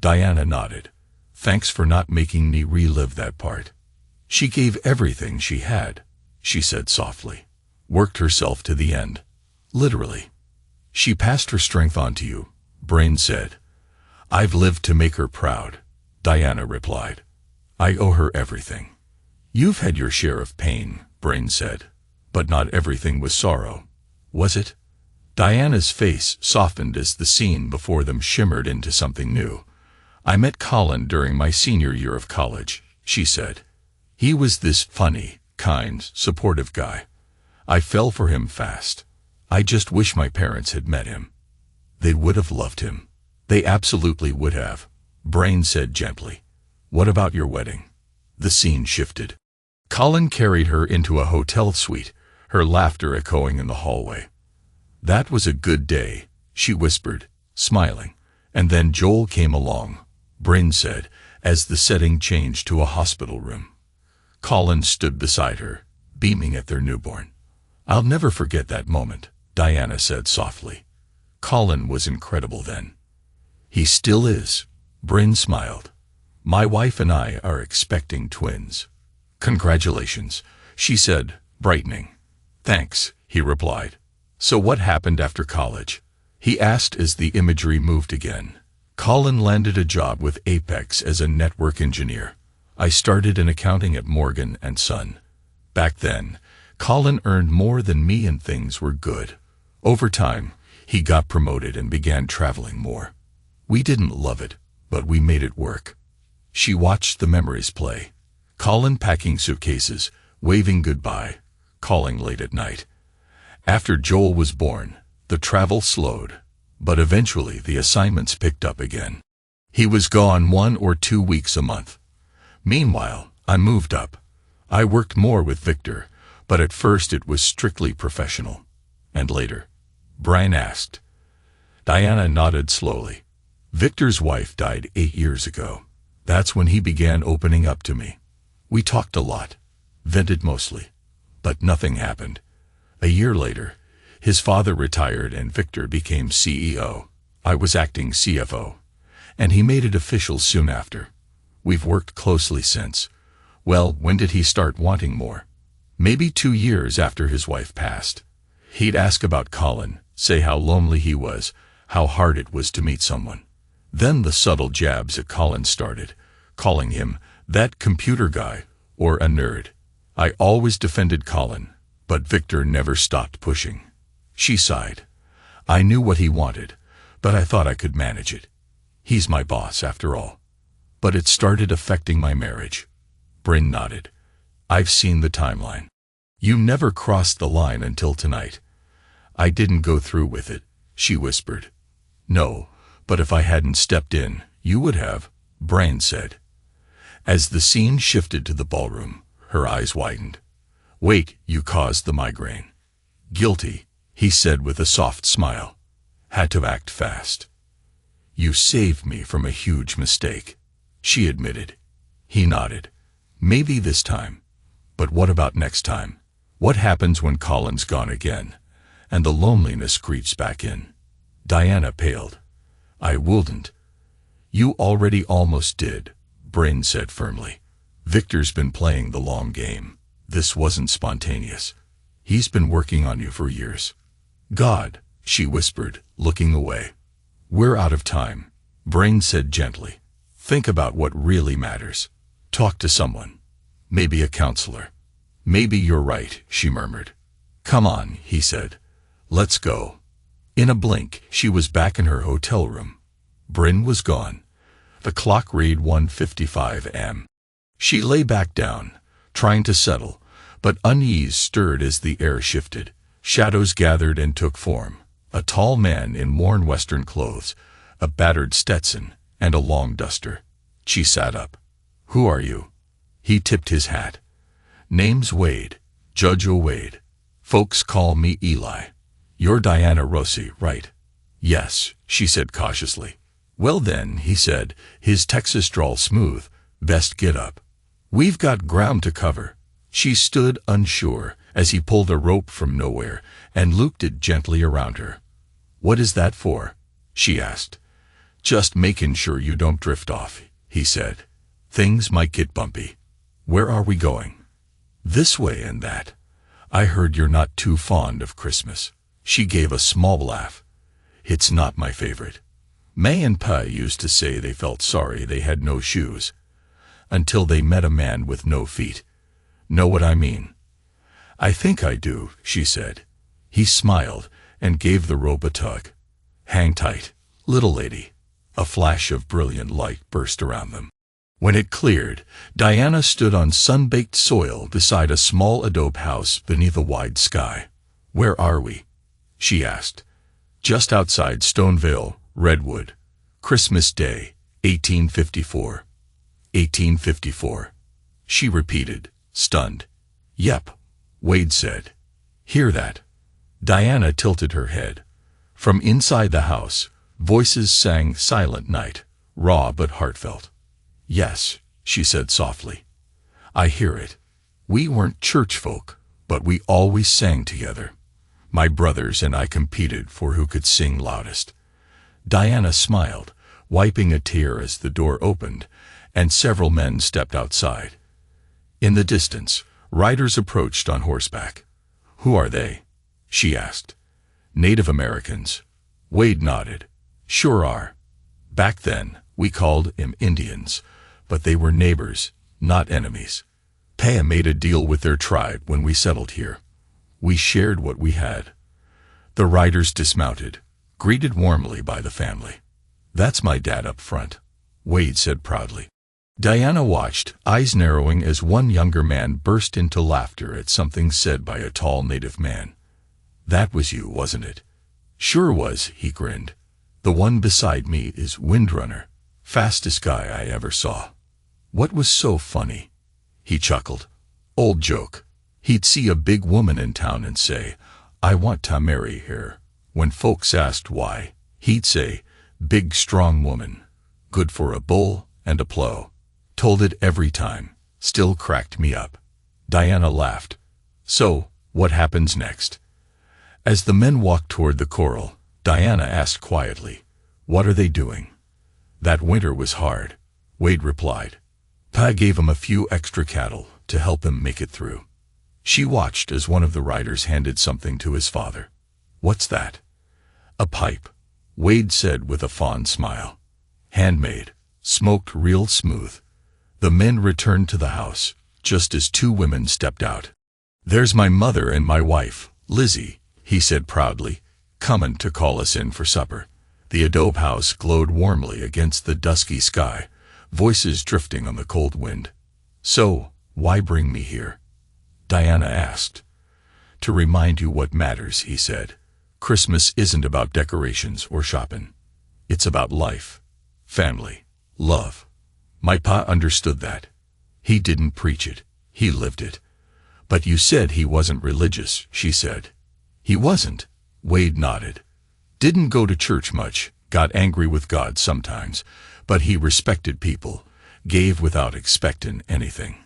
Diana nodded. Thanks for not making me relive that part. She gave everything she had, she said softly. Worked herself to the end. Literally. She passed her strength on to you, Brain said. I've lived to make her proud, Diana replied. I owe her everything. You've had your share of pain, Brain said. But not everything was sorrow, was it? Diana's face softened as the scene before them shimmered into something new. I met Colin during my senior year of college, she said. He was this funny, kind, supportive guy. I fell for him fast. I just wish my parents had met him. They would have loved him. They absolutely would have, Brain said gently. What about your wedding? The scene shifted. Colin carried her into a hotel suite, her laughter echoing in the hallway. That was a good day, she whispered, smiling. And then Joel came along, Brain said, as the setting changed to a hospital room. Colin stood beside her, beaming at their newborn. I'll never forget that moment, Diana said softly. Colin was incredible then. He still is, Brain smiled. My wife and I are expecting twins. Congratulations, she said, brightening. Thanks, he replied. So what happened after college? He asked as the imagery moved again. Colin landed a job with Apex as a network engineer. I started in accounting at Morgan & Son. Back then, Colin earned more than me and things were good. Over time, he got promoted and began traveling more. We didn't love it, but we made it work. She watched the memories play. Colin packing suitcases, waving goodbye, calling late at night. After Joel was born, the travel slowed, but eventually the assignments picked up again. He was gone 1 or 2 weeks a month. Meanwhile, I moved up. I worked more with Victor, but at first it was strictly professional. And later, Brian asked. Diana nodded slowly. Victor's wife died 8 years ago. That's when he began opening up to me. We talked a lot, vented mostly, but nothing happened. A year later, his father retired and Victor became CEO. I was acting CFO, and he made it official soon after. We've worked closely since. Well, when did he start wanting more? Maybe 2 years after his wife passed. He'd ask about Colin, say how lonely he was, how hard it was to meet someone. Then the subtle jabs at Colin started, calling him that computer guy or a nerd. I always defended Colin, but Victor never stopped pushing. She sighed. I knew what he wanted, but I thought I could manage it. He's my boss, after all. But it started affecting my marriage. Bryn nodded. I've seen the timeline. You never crossed the line until tonight. I didn't go through with it, she whispered. No, but if I hadn't stepped in, you would have, Bryn said. As the scene shifted to the ballroom, her eyes widened. Wait, you caused the migraine. Guilty, he said with a soft smile. Had to act fast. You saved me from a huge mistake, she admitted. He nodded. Maybe this time. But what about next time? What happens when Colin's gone again, and the loneliness creeps back in? Diana paled. I wouldn't. You already almost did, Bryn said firmly. Victor's been playing the long game. This wasn't spontaneous. He's been working on you for years. God, she whispered, looking away. We're out of time, Bryn said gently. Think about what really matters. Talk to someone. Maybe a counselor. Maybe you're right, she murmured. Come on, he said. Let's go. In a blink, she was back in her hotel room. Bryn was gone. The clock read 1:55 a.m. She lay back down, trying to settle, but unease stirred as the air shifted. Shadows gathered and took form. A tall man in worn Western clothes, a battered Stetson, and a long duster. She sat up. Who are you? He tipped his hat. Name's Wade, Judge O'Wade. Folks call me Eli. You're Diana Rossi, right? Yes, she said cautiously. Well then, he said, his Texas drawl smooth, best get up. We've got ground to cover. She stood unsure as he pulled a rope from nowhere and looped it gently around her. What is that for? She asked. Just making sure you don't drift off, he said. Things might get bumpy. Where are we going? This way and that. I heard you're not too fond of Christmas. She gave a small laugh. It's not my favorite. May and Pa used to say they felt sorry they had no shoes. Until they met a man with no feet. Know what I mean? I think I do, she said. He smiled and gave the rope a tug. Hang tight, little lady. A flash of brilliant light burst around them. When it cleared, Diana stood on sun-baked soil beside a small adobe house beneath a wide sky. Where are we? She asked. Just outside Stoneville, Redwood. Christmas Day, 1854. 1854. She repeated, stunned. Yep, Wade said. Hear that? Diana tilted her head. From inside the house, voices sang Silent Night, raw but heartfelt. Yes, she said softly. I hear it. We weren't church folk, but we always sang together. My brothers and I competed for who could sing loudest. Diana smiled, wiping a tear as the door opened, and several men stepped outside. In the distance, riders approached on horseback. Who are they? She asked. Native Americans. Wade nodded. Sure are. Back then, we called them Indians, but they were neighbors, not enemies. Pa made a deal with their tribe when we settled here. We shared what we had. The riders dismounted, greeted warmly by the family. That's my dad up front, Wade said proudly. Diana watched, eyes narrowing as one younger man burst into laughter at something said by a tall native man. That was you, wasn't it? Sure was, he grinned. The one beside me is Windrunner, fastest guy I ever saw. What was so funny? He chuckled. Old joke. He'd see a big woman in town and say, I want to marry her. When folks asked why, he'd say, big strong woman, good for a bull and a plow. Told it every time, still cracked me up. Diana laughed. So, what happens next? As the men walked toward the corral, Diana asked quietly, what are they doing? That winter was hard, Wade replied. Pa gave him a few extra cattle to help him make it through. She watched as one of the riders handed something to his father. What's that? A pipe, Wade said with a fond smile. Handmade, smoked real smooth. The men returned to the house, just as two women stepped out. There's my mother and my wife, Lizzie, he said proudly, comin' to call us in for supper. The adobe house glowed warmly against the dusky sky, voices drifting on the cold wind. So, why bring me here? Diana asked. To remind you what matters, he said. Christmas isn't about decorations or shopping. It's about life, family, love. My pa understood that. He didn't preach it, he lived it. But you said he wasn't religious, she said. He wasn't, Wade nodded. Didn't go to church much, got angry with God sometimes, but he respected people, gave without expecting anything.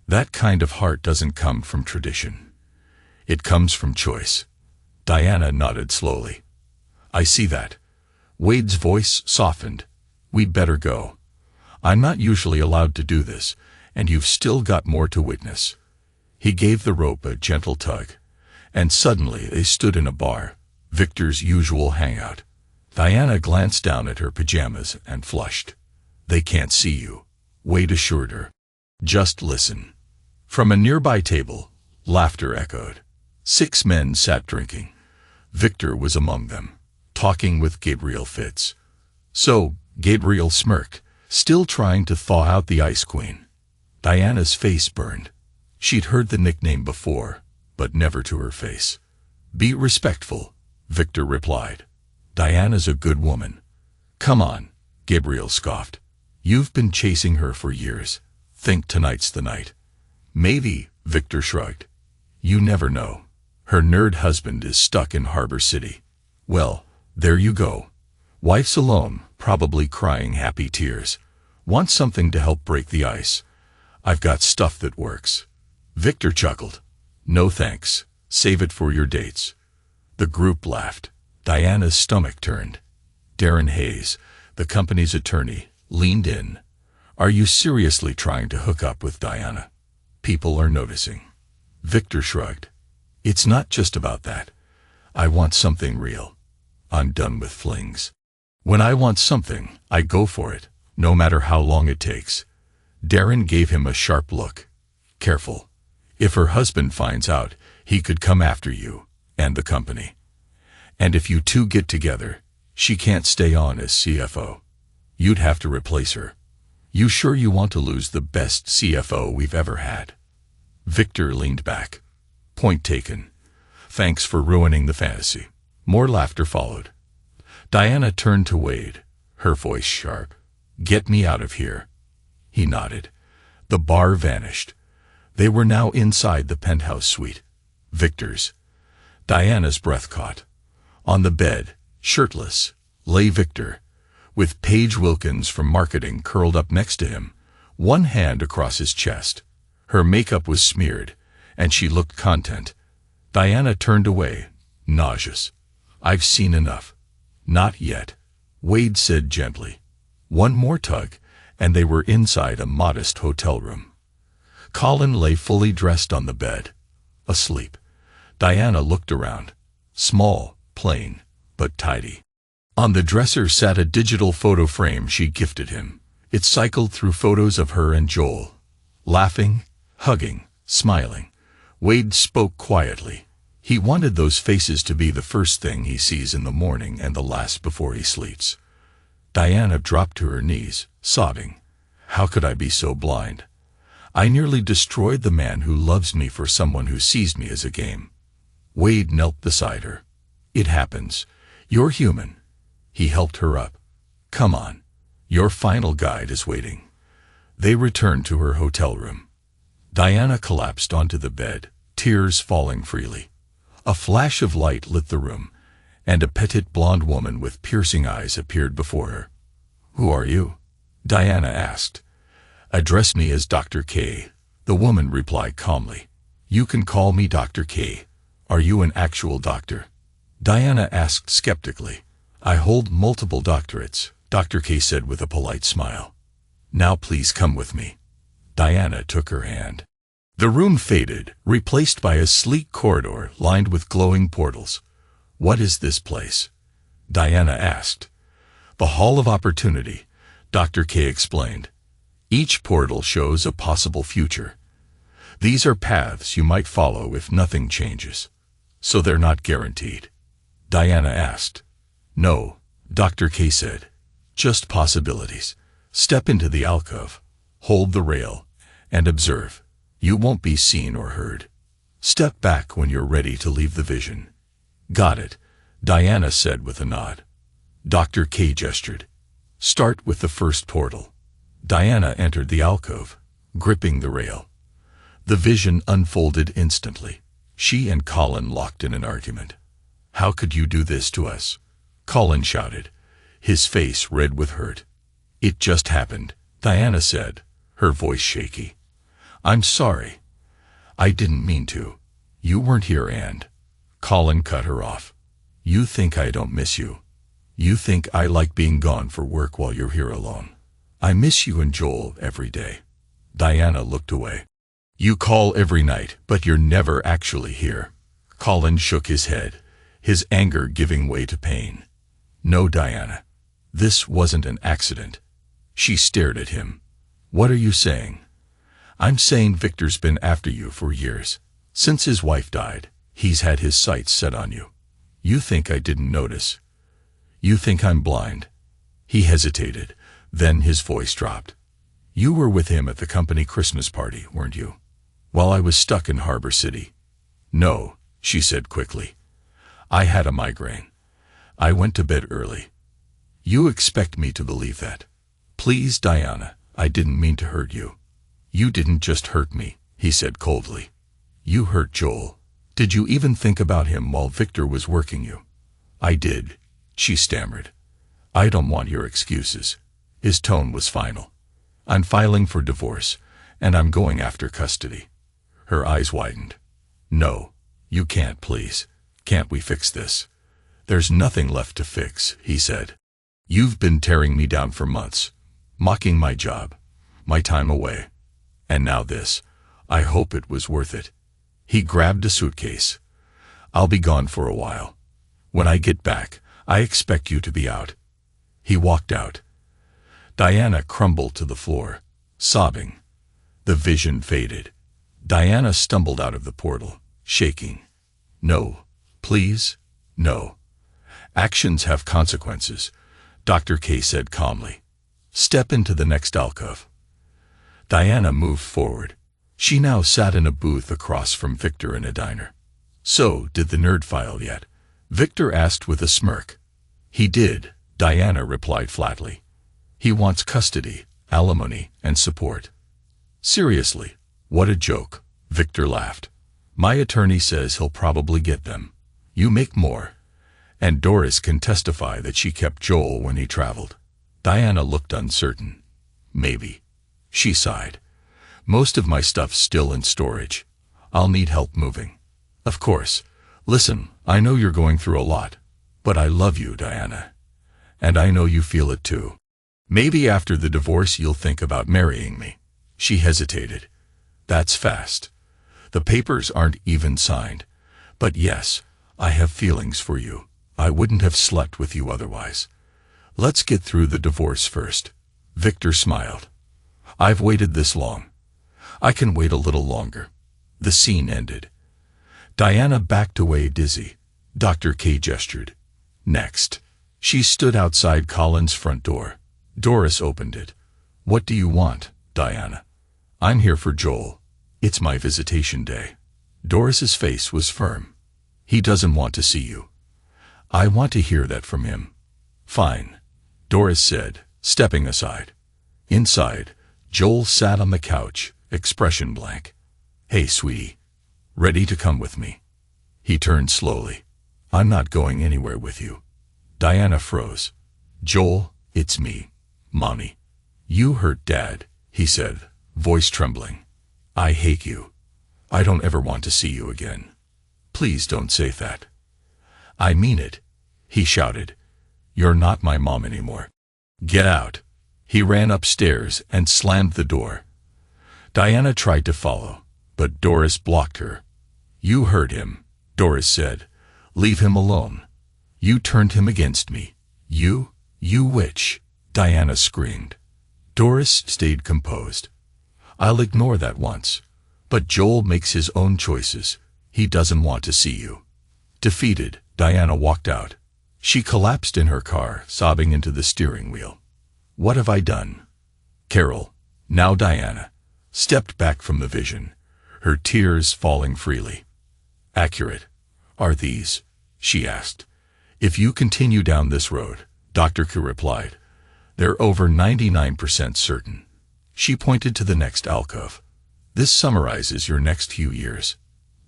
That kind of heart doesn't come from tradition. It comes from choice. Diana nodded slowly. I see that. Wade's voice softened. We'd better go. I'm not usually allowed to do this, and you've still got more to witness. He gave the rope a gentle tug, and suddenly they stood in a bar, Victor's usual hangout. Diana glanced down at her pajamas and flushed. They can't see you, Wade assured her. Just listen. From a nearby table, laughter echoed. 6 men sat drinking. Victor was among them, talking with Gabriel Fitz. So, Gabriel smirked, still trying to thaw out the Ice Queen. Diana's face burned. She'd heard the nickname before, but never to her face. Be respectful, Victor replied. Diana's a good woman. Come on, Gabriel scoffed. You've been chasing her for years. Think tonight's the night. Maybe, Victor shrugged. You never know. Her nerd husband is stuck in Harbor City. Well, there you go. Wife's alone, probably crying happy tears. Want something to help break the ice. I've got stuff that works. Victor chuckled. No thanks. Save it for your dates. The group laughed. Diana's stomach turned. Darren Hayes, the company's attorney, leaned in. Are you seriously trying to hook up with Diana? People are noticing. Victor shrugged. It's not just about that. I want something real. I'm done with flings. When I want something, I go for it, no matter how long it takes. Darren gave him a sharp look. Careful. If her husband finds out, he could come after you, and the company. And if you two get together, she can't stay on as CFO. You'd have to replace her. You sure you want to lose the best CFO we've ever had? Victor leaned back. Point taken. Thanks for ruining the fantasy. More laughter followed. Diana turned to Wade, her voice sharp. Get me out of here. He nodded. The bar vanished. They were now inside the penthouse suite. Victor's. Diana's breath caught. On the bed, shirtless, lay Victor, with Paige Wilkins from marketing curled up next to him, one hand across his chest. Her makeup was smeared, and she looked content. Diana turned away, nauseous. I've seen enough. Not yet, Wade said gently. One more tug, and they were inside a modest hotel room. Colin lay fully dressed on the bed, asleep. Diana looked around. Small, plain, but tidy. On the dresser sat a digital photo frame she gifted him. It cycled through photos of her and Joel, laughing, hugging, smiling. Wade spoke quietly. He wanted those faces to be the first thing he sees in the morning and the last before he sleeps. Diana dropped to her knees, sobbing. How could I be so blind? I nearly destroyed the man who loves me for someone who sees me as a game. Wade knelt beside her. It happens. You're human. He helped her up. Come on. Your final guide is waiting. They returned to her hotel room. Diana collapsed onto the bed, tears falling freely. A flash of light lit the room, and a petite blonde woman with piercing eyes appeared before her. Who are you? Diana asked. Address me as Dr. K, the woman replied calmly. You can call me Dr. K. Are you an actual doctor? Diana asked skeptically. I hold multiple doctorates, Dr. K said with a polite smile. Now please come with me. Diana took her hand. The room faded, replaced by a sleek corridor lined with glowing portals. What is this place? Diana asked. The Hall of Opportunity, Dr. K explained. Each portal shows a possible future. These are paths you might follow if nothing changes. So they're not guaranteed. Diana asked. No, Dr. K said. Just possibilities. Step into the alcove, hold the rail, and observe. You won't be seen or heard. Step back when you're ready to leave the vision. Got it, Diana said with a nod. Dr. K gestured. Start with the first portal. Diana entered the alcove, gripping the rail. The vision unfolded instantly. She and Colin locked in an argument. How could you do this to us? Colin shouted, his face red with hurt. It just happened, Diana said, her voice shaky. I'm sorry. I didn't mean to. You weren't here, and Colin cut her off. You think I don't miss you. You think I like being gone for work while you're here alone. I miss you and Joel every day. Diana looked away. You call every night, but you're never actually here. Colin shook his head, his anger giving way to pain. No, Diana. This wasn't an accident. She stared at him. What are you saying? I'm saying Victor's been after you for years. Since his wife died, he's had his sights set on you. You think I didn't notice? You think I'm blind? He hesitated, then his voice dropped. You were with him at the company Christmas party, weren't you? While I was stuck in Harbor City. No, she said quickly. I had a migraine. I went to bed early. You expect me to believe that? Please, Diana, I didn't mean to hurt you. You didn't just hurt me, he said coldly. You hurt Joel. Did you even think about him while Victor was working you? I did, she stammered. I don't want your excuses. His tone was final. I'm filing for divorce, and I'm going after custody. Her eyes widened. No, you can't, please. Can't we fix this? There's nothing left to fix, he said. You've been tearing me down for months, mocking my job, my time away. And now this. I hope it was worth it. He grabbed a suitcase. I'll be gone for a while. When I get back, I expect you to be out. He walked out. Diana crumbled to the floor, sobbing. The vision faded. Diana stumbled out of the portal, shaking. No, please, no. Actions have consequences, Dr. K said calmly. Step into the next alcove. Diana moved forward. She now sat in a booth across from Victor in a diner. So, did the nerd file yet? Victor asked with a smirk. He did, Diana replied flatly. He wants custody, alimony, and support. Seriously, what a joke, Victor laughed. My attorney says he'll probably get them. You make more. And Doris can testify that she kept Joel when he traveled. Diana looked uncertain. Maybe. She sighed. Most of my stuff's still in storage. I'll need help moving. Of course. Listen, I know you're going through a lot. But I love you, Diana. And I know you feel it too. Maybe after the divorce you'll think about marrying me. She hesitated. That's fast. The papers aren't even signed. But yes, I have feelings for you. I wouldn't have slept with you otherwise. Let's get through the divorce first. Victor smiled. I've waited this long. I can wait a little longer. The scene ended. Diana backed away dizzy. Dr. K gestured. Next. She stood outside Colin's front door. Doris opened it. What do you want, Diana? I'm here for Joel. It's my visitation day. Doris's face was firm. He doesn't want to see you. I want to hear that from him. Fine, Doris said, stepping aside. Inside, Joel sat on the couch, expression blank. Hey, sweetie. Ready to come with me? He turned slowly. I'm not going anywhere with you. Diana froze. Joel, it's me, Mommy. You hurt Dad, he said, voice trembling. I hate you. I don't ever want to see you again. Please don't say that. I mean it, he shouted. You're not my mom anymore. Get out. He ran upstairs and slammed the door. Diana tried to follow, but Doris blocked her. You hurt him, Doris said. Leave him alone. You turned him against me. You witch, Diana screamed. Doris stayed composed. I'll ignore that once. But Joel makes his own choices. He doesn't want to see you. Defeated, Diana walked out. She collapsed in her car, sobbing into the steering wheel. What have I done? Carol, now Diana, stepped back from the vision, her tears falling freely. "Accurate, are these?" she asked. "If you continue down this road," Dr. K replied, "they're over 99% certain." She pointed to the next alcove. "This summarizes your next few years."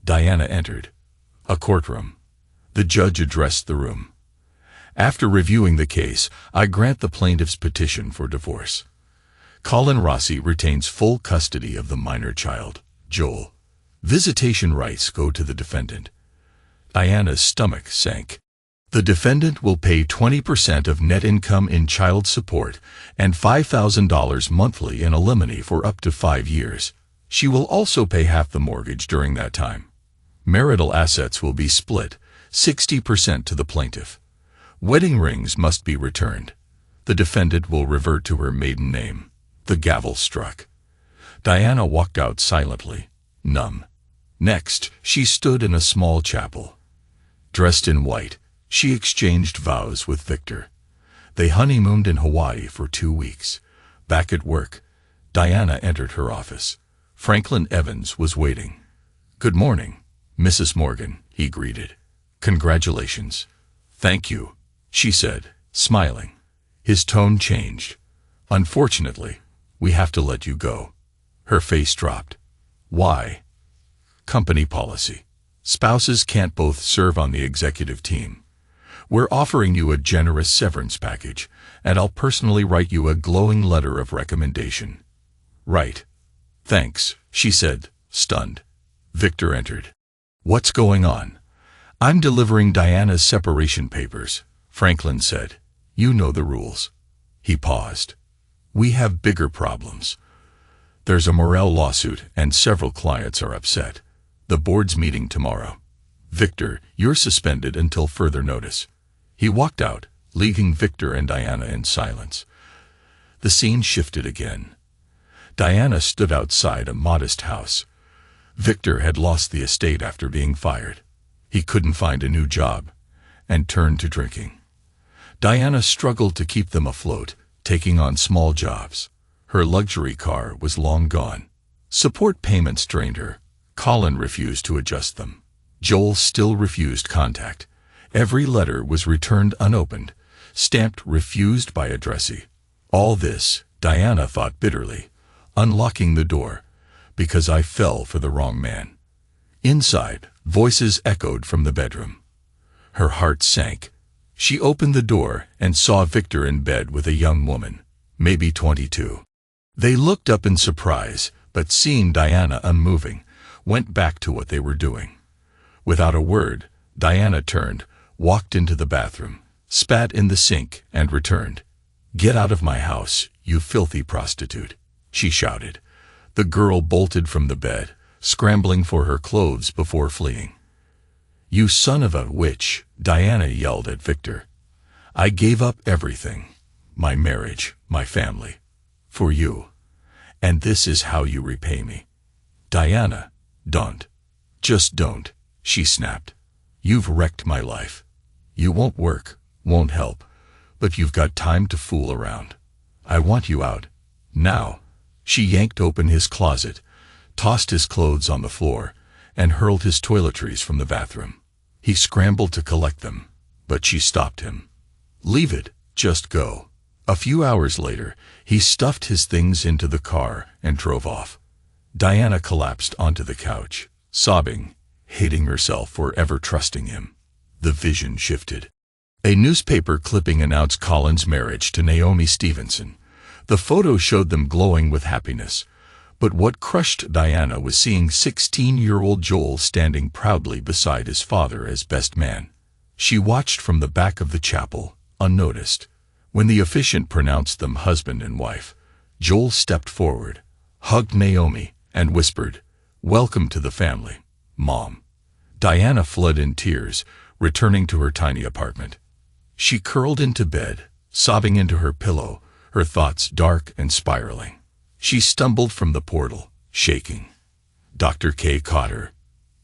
Diana entered. A courtroom. The judge addressed the room. "After reviewing the case, I grant the plaintiff's petition for divorce. Colin Rossi retains full custody of the minor child, Joel. Visitation rights go to the defendant." Diana's stomach sank. "The defendant will pay 20% of net income in child support and $5,000 monthly in alimony for up to 5 years. She will also pay half the mortgage during that time. Marital assets will be split, 60% to the plaintiff. Wedding rings must be returned. The defendant will revert to her maiden name." The gavel struck. Diana walked out silently, numb. Next, she stood in a small chapel. Dressed in white, she exchanged vows with Victor. They honeymooned in Hawaii for 2 weeks. Back at work, Diana entered her office. Franklin Evans was waiting. "Good morning, Mrs. Morgan," he greeted. "Congratulations." "Thank you," she said, smiling. His tone changed. "Unfortunately, we have to let you go." Her face dropped. "Why?" "Company policy. Spouses can't both serve on the executive team. We're offering you a generous severance package, and I'll personally write you a glowing letter of recommendation." "Right. Thanks," she said, stunned. Victor entered. "What's going on?" "I'm delivering Diana's separation papers," Franklin said. "You know the rules." He paused. "We have bigger problems. There's a morale lawsuit and several clients are upset. The board's meeting tomorrow. Victor, you're suspended until further notice." He walked out, leaving Victor and Diana in silence. The scene shifted again. Diana stood outside a modest house. Victor had lost the estate after being fired. He couldn't find a new job, and turned to drinking. Diana struggled to keep them afloat, taking on small jobs. Her luxury car was long gone. Support payments drained her. Colin refused to adjust them. Joel still refused contact. Every letter was returned unopened, stamped refused by addressee. All this, Diana thought bitterly, unlocking the door, because I fell for the wrong man. Inside, voices echoed from the bedroom. Her heart sank. She opened the door and saw Victor in bed with a young woman, maybe 22. They looked up in surprise, but seeing Diana unmoving, went back to what they were doing. Without a word, Diana turned, walked into the bathroom, spat in the sink, and returned. "Get out of my house, you filthy prostitute," she shouted. The girl bolted from the bed, scrambling for her clothes before fleeing. "You son of a witch," Diana yelled at Victor. "I gave up everything, my marriage, my family, for you. And this is how you repay me." "Diana, don't. Just don't," she snapped. "You've wrecked my life. You won't work, won't help, but you've got time to fool around. I want you out. Now." She yanked open his closet, tossed his clothes on the floor, and hurled his toiletries from the bathroom. He scrambled to collect them, but she stopped him. "Leave it, just go." A few hours later, he stuffed his things into the car and drove off. Diana collapsed onto the couch, sobbing, hating herself for ever trusting him. The vision shifted. A newspaper clipping announced Colin's marriage to Naomi Stevenson. The photo showed them glowing with happiness. But what crushed Diana was seeing 16-year-old Joel standing proudly beside his father as best man. She watched from the back of the chapel, unnoticed. When the officiant pronounced them husband and wife, Joel stepped forward, hugged Naomi, and whispered, "Welcome to the family, Mom." Diana fled in tears, returning to her tiny apartment. She curled into bed, sobbing into her pillow, her thoughts dark and spiraling. She stumbled from the portal, shaking. Dr. K caught her.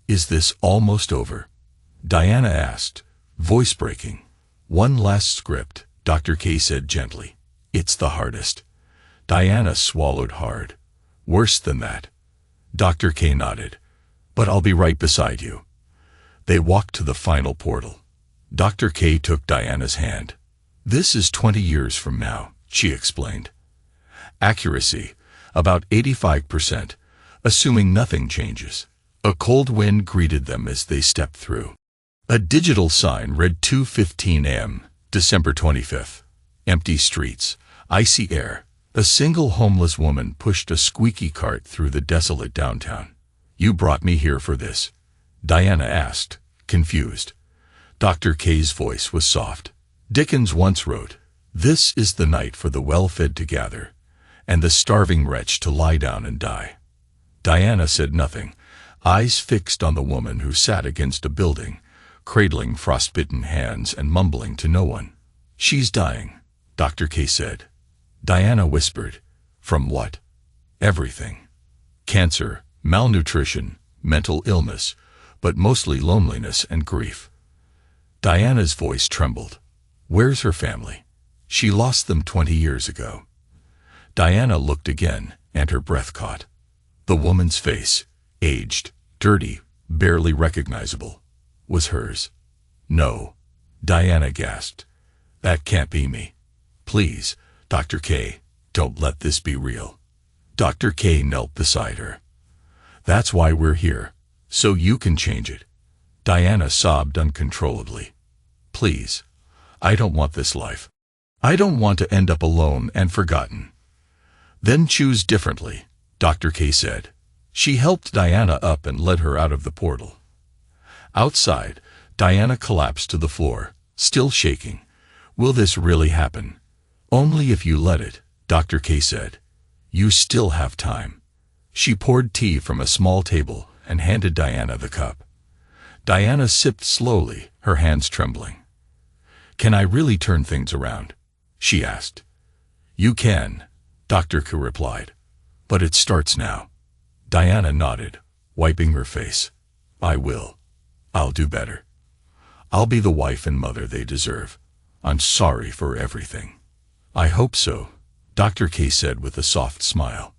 "Is this almost over?" Diana asked, voice breaking. "One last script," Dr. K said gently. "It's the hardest." Diana swallowed hard. Worse than that. Dr. K nodded. But I'll be right beside you. They walked to the final portal. Dr. K took Diana's hand. This is 20 years from now, she explained. Accuracy, about 85%, assuming nothing changes. A cold wind greeted them as they stepped through. A digital sign read 2:15 a.m., December 25th. Empty streets, icy air. A single homeless woman pushed a squeaky cart through the desolate downtown. You brought me here for this? Diana asked, confused. Dr. K's voice was soft. Dickens once wrote, "This is the night for the well-fed to gather, and the starving wretch to lie down and die." Diana said nothing, eyes fixed on the woman who sat against a building, cradling frostbitten hands and mumbling to no one. She's dying, Dr. K said. Diana whispered, from what? Everything. Cancer, malnutrition, mental illness, but mostly loneliness and grief. Diana's voice trembled. Where's her family? She lost them 20 years ago. Diana looked again, and her breath caught. The woman's face, aged, dirty, barely recognizable, was hers. No, Diana gasped. That can't be me. Please, Dr. K, don't let this be real. Dr. K knelt beside her. That's why we're here, so you can change it. Diana sobbed uncontrollably. Please, I don't want this life. I don't want to end up alone and forgotten. Then choose differently, Dr. K said. She helped Diana up and led her out of the portal. Outside, Diana collapsed to the floor, still shaking. Will this really happen? Only if you let it, Dr. K said. You still have time. She poured tea from a small table and handed Diana the cup. Diana sipped slowly, her hands trembling. Can I really turn things around? She asked. You can, Dr. K replied. But it starts now. Diana nodded, wiping her face. I will. I'll do better. I'll be the wife and mother they deserve. I'm sorry for everything. I hope so, Dr. K said with a soft smile.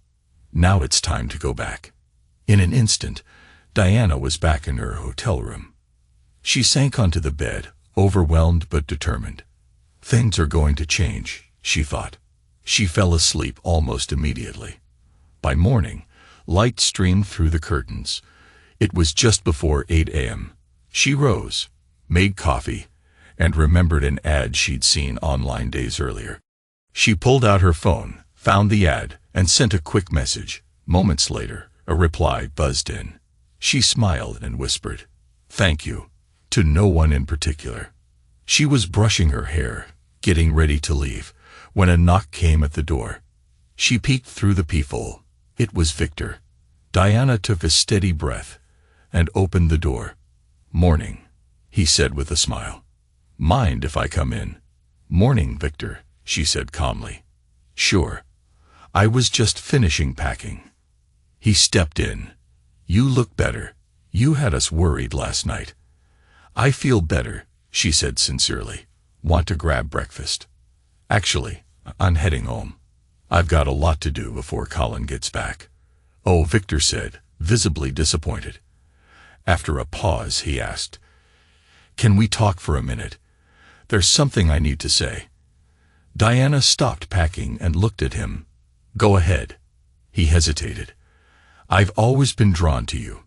Now it's time to go back. In an instant, Diana was back in her hotel room. She sank onto the bed, overwhelmed but determined. Things are going to change, she thought. She fell asleep almost immediately. By morning, light streamed through the curtains. It was just before 8 a.m. She rose, made coffee, and remembered an ad she'd seen online days earlier. She pulled out her phone, found the ad, and sent a quick message. Moments later, a reply buzzed in. She smiled and whispered, "Thank you," to no one in particular. She was brushing her hair, getting ready to leave, when a knock came at the door. She peeked through the peephole. It was Victor. Diana took a steady breath and opened the door. "Morning," he said with a smile. "Mind if I come in?" "Morning, Victor," she said calmly. "Sure. I was just finishing packing." He stepped in. "You look better. You had us worried last night." "I feel better," she said sincerely. "Want to grab breakfast?" "Actually, I'm heading home. I've got a lot to do before Colin gets back." "Oh," Victor said, visibly disappointed. After a pause, he asked, "Can we talk for a minute? There's something I need to say." Diana stopped packing and looked at him. "Go ahead." He hesitated. "I've always been drawn to you.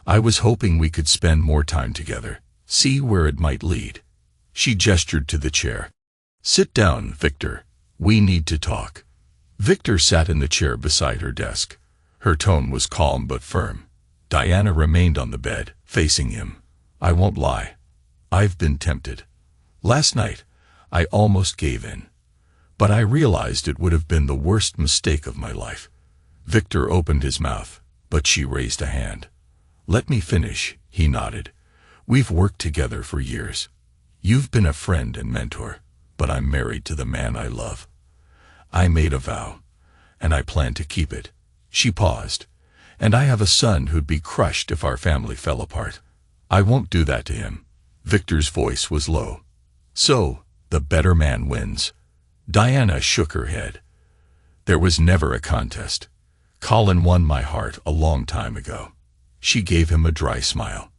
I was hoping we could spend more time together, see where it might lead." She gestured to the chair. "Sit down, Victor. We need to talk." Victor sat in the chair beside her desk. Her tone was calm but firm. Diana remained on the bed, facing him. "I won't lie. I've been tempted. Last night, I almost gave in. But I realized it would have been the worst mistake of my life." Victor opened his mouth, but she raised a hand. "Let me finish," he nodded. "We've worked together for years. You've been a friend and mentor, but I'm married to the man I love. I made a vow, and I plan to keep it." She paused. "And I have a son who'd be crushed if our family fell apart. I won't do that to him." Victor's voice was low. "So, the better man wins." Diana shook her head. "There was never a contest. Colin won my heart a long time ago. She gave him a dry smile.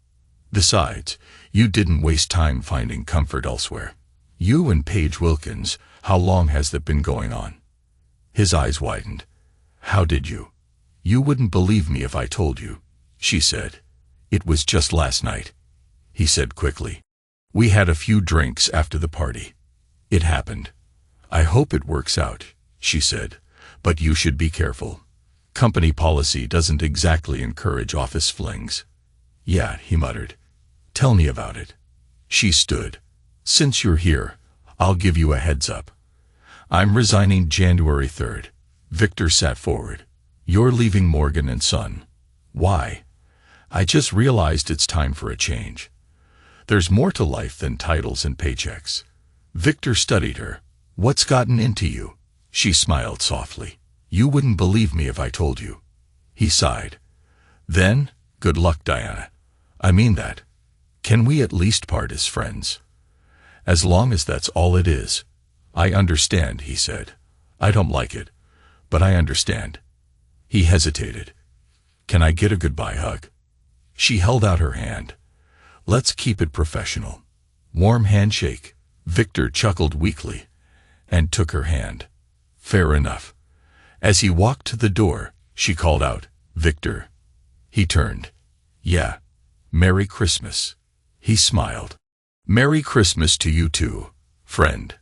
Besides, you didn't waste time finding comfort elsewhere. You and Paige Wilkins, how long has that been going on? His eyes widened. How did you? You wouldn't believe me if I told you, she said. It was just last night, he said quickly. We had a few drinks after the party. It happened. I hope it works out, she said, but you should be careful. Company policy doesn't exactly encourage office flings. Yeah, he muttered. Tell me about it. She stood. Since you're here, I'll give you a heads up. I'm resigning January 3rd. Victor sat forward. You're leaving Morgan & Son. Why? I just realized it's time for a change. There's more to life than titles and paychecks. Victor studied her. What's gotten into you? She smiled softly. You wouldn't believe me if I told you. He sighed. Then, good luck, Diana. I mean that. Can we at least part as friends? As long as that's all it is. I understand, he said. I don't like it, but I understand. He hesitated. Can I get a goodbye hug? She held out her hand. Let's keep it professional. Warm handshake. Victor chuckled weakly and took her hand. Fair enough. As he walked to the door, she called out, Victor. He turned. Yeah. Merry Christmas. He smiled. Merry Christmas to you too, friend.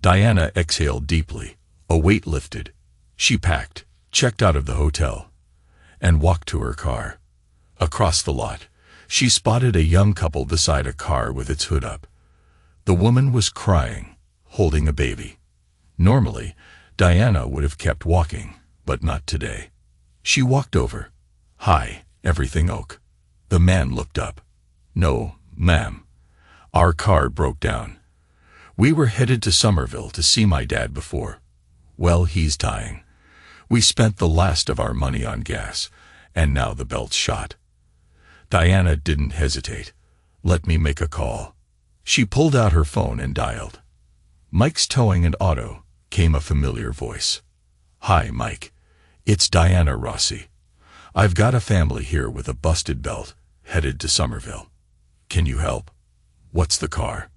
Diana exhaled deeply. A weight lifted. She packed, checked out of the hotel, and walked to her car. Across the lot, she spotted a young couple beside a car with its hood up. The woman was crying, holding a baby. Normally, Diana would have kept walking, but not today. She walked over. Hi, everything ok? The man looked up. No, ma'am. Our car broke down. We were headed to Somerville to see my dad before. Well, he's dying. We spent the last of our money on gas, and now the belt's shot. Diana didn't hesitate. Let me make a call. She pulled out her phone and dialed. Mike's Towing and Auto, came a familiar voice. Hi, Mike. It's Diana Rossi. I've got a family here with a busted belt, headed to Somerville. Can you help? What's the car?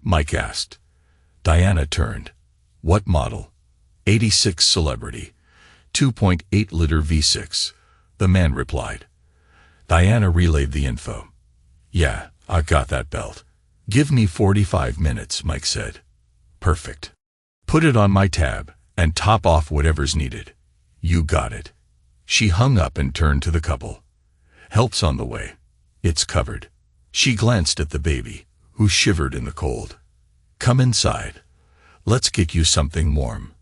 Mike asked. Diana turned. What model? 86 Celebrity. 2.8-liter V6. The man replied. Diana relayed the info. Yeah, I've got that belt. Give me 45 minutes, Mike said. Perfect. Put it on my tab, and top off whatever's needed. You got it. She hung up and turned to the couple. Help's on the way. It's covered. She glanced at the baby, who shivered in the cold. Come inside. Let's get you something warm.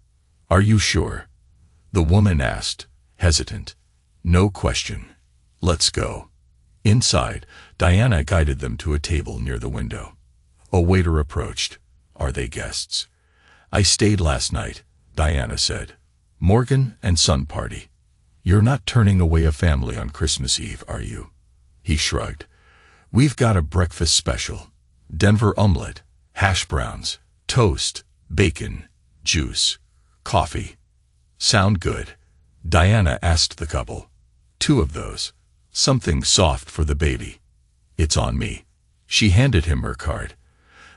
Are you sure? The woman asked, hesitant. No question. Let's go. Inside, Diana guided them to a table near the window. A waiter approached. Are they guests? I stayed last night, Diana said. Morgan & Son party. You're not turning away a family on Christmas Eve, are you? He shrugged. We've got a breakfast special. Denver omelet, hash browns, toast, bacon, juice, coffee. Sound good? Diana asked the couple. 2 of those. Something soft for the baby. It's on me. She handed him her card.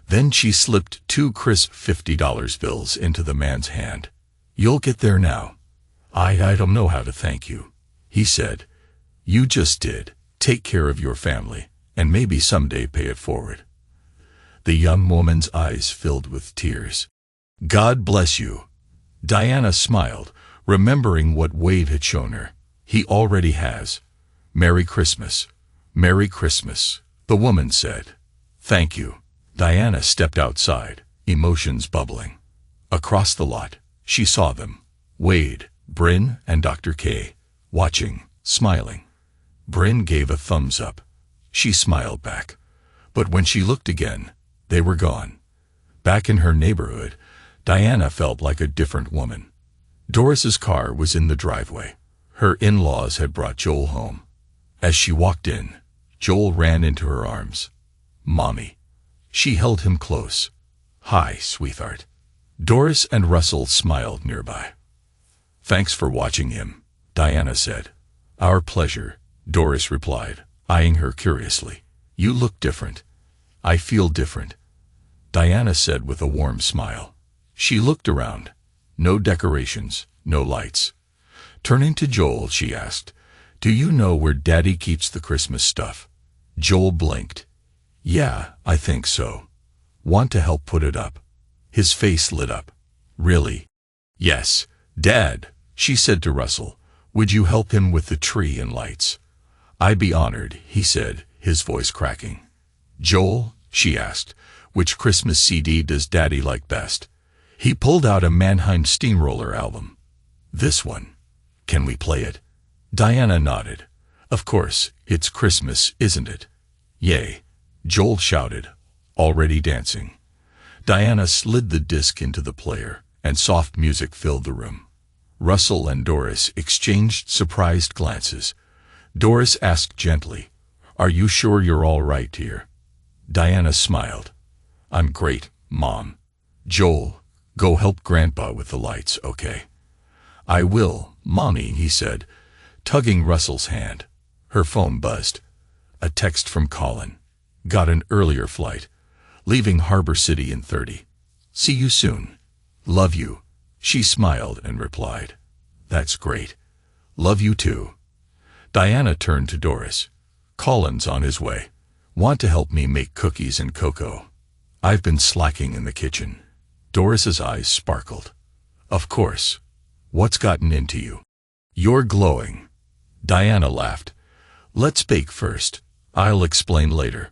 Then she slipped 2 crisp $50 bills into the man's hand. You'll get there now. I don't know how to thank you, he said. You just did. Take care of your family, and maybe someday pay it forward. The young woman's eyes filled with tears. God bless you. Diana smiled, remembering what Wade had shown her. He already has. Merry Christmas. Merry Christmas, the woman said. Thank you. Diana stepped outside, emotions bubbling. Across the lot, she saw them. Wade, Bryn, and Dr. K, watching, smiling. Bryn gave a thumbs up. She smiled back. But when she looked again, they were gone. Back in her neighborhood, Diana felt like a different woman. Doris's car was in the driveway. Her in-laws had brought Joel home. As she walked in, Joel ran into her arms. Mommy. She held him close. Hi, sweetheart. Doris and Russell smiled nearby. Thanks for watching him, Diana said. Our pleasure, Doris replied, eyeing her curiously. You look different. I feel different, Diana said with a warm smile. She looked around. No decorations, no lights. Turning to Joel, she asked, Do you know where Daddy keeps the Christmas stuff? Joel blinked. Yeah, I think so. Want to help put it up? His face lit up. Really? Yes, Dad, she said to Russell. Would you help him with the tree and lights? I'd be honored, he said, his voice cracking. Joel, she asked, which Christmas CD does Daddy like best? He pulled out a Mannheim Steamroller album. This one. Can we play it? Diana nodded. Of course, it's Christmas, isn't it? Yay, Joel shouted, already dancing. Diana slid the disc into the player, and soft music filled the room. Russell and Doris exchanged surprised glances. Doris asked gently, Are you sure you're all right, dear? Diana smiled. I'm great, Mom. Joel, go help Grandpa with the lights, okay? I will, Mommy, he said, tugging Russell's hand. Her phone buzzed. A text from Colin. Got an earlier flight. Leaving Harbor City in 30. See you soon. Love you. She smiled and replied. That's great. Love you too. Diana turned to Doris. Colin's on his way. Want to help me make cookies and cocoa? I've been slacking in the kitchen. Doris's eyes sparkled. Of course. What's gotten into you? You're glowing. Diana laughed. Let's bake first. I'll explain later.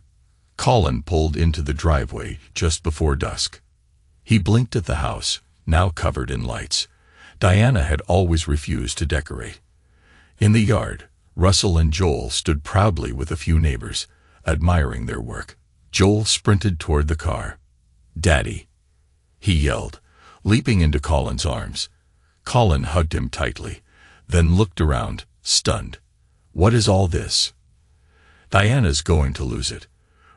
Colin pulled into the driveway just before dusk. He blinked at the house, now covered in lights. Diana had always refused to decorate. In the yard, Russell and Joel stood proudly with a few neighbors, admiring their work. Joel sprinted toward the car. Daddy, he yelled, leaping into Colin's arms. Colin hugged him tightly, then looked around, stunned. What is all this? Diana's going to lose it.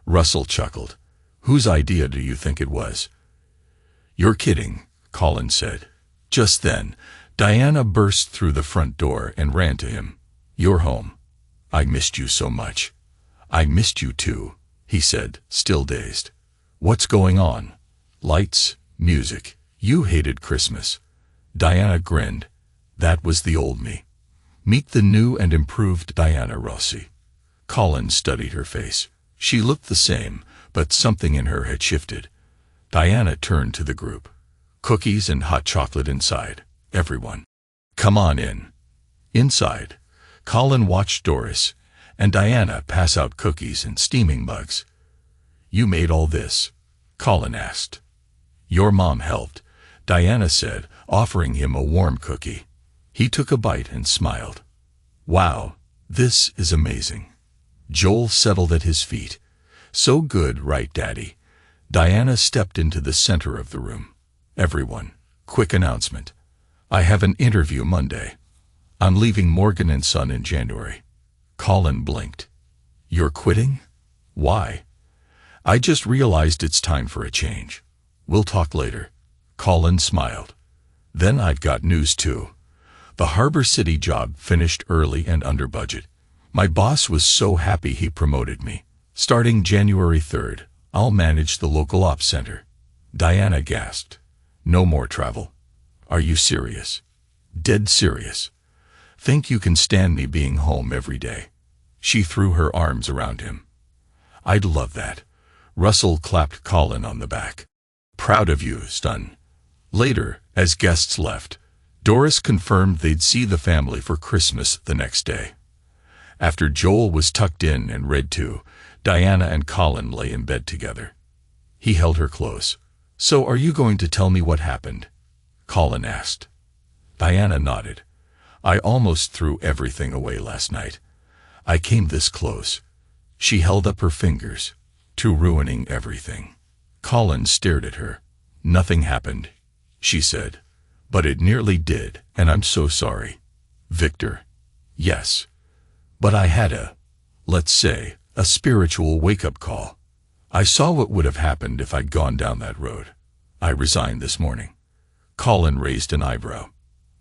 Russell chuckled. Whose idea do you think it was? You're kidding, Colin said. Just then, Diana burst through the front door and ran to him. You're home. I missed you so much. I missed you too, he said, still dazed. What's going on? Lights, music. You hated Christmas. Diana grinned. That was the old me. Meet the new and improved Diana Rossi. Colin studied her face. She looked the same, but something in her had shifted. Diana turned to the group. Cookies and hot chocolate inside. Everyone. Come on in. Inside, Colin watched Doris and Diana pass out cookies and steaming mugs. You made all this? Colin asked. Your mom helped, Diana said, offering him a warm cookie. He took a bite and smiled. Wow, this is amazing. Joel settled at his feet. So good, right, Daddy? Diana stepped into the center of the room. Everyone, quick announcement. I have an interview Monday. I'm leaving Morgan & Son in January. Colin blinked. You're quitting? Why? I just realized it's time for a change. We'll talk later. Colin smiled. Then I've got news too. The Harbor City job finished early and under budget. My boss was so happy he promoted me. Starting January 3rd, I'll manage the local ops center. Diana gasped. No more travel. Are you serious? Dead serious. Think you can stand me being home every day? She threw her arms around him. I'd love that. Russell clapped Colin on the back. Proud of you, son. Later, as guests left, Doris confirmed they'd see the family for Christmas the next day. After Joel was tucked in and read to, Diana and Colin lay in bed together. He held her close. So are you going to tell me what happened? Colin asked. Diana nodded. I almost threw everything away last night. I came this close. She held up her fingers, to ruining everything. Colin stared at her. Nothing happened, she said. But it nearly did, and I'm so sorry. Victor. Yes. But I had let's say, a spiritual wake-up call. I saw what would have happened if I'd gone down that road. I resigned this morning. Colin raised an eyebrow.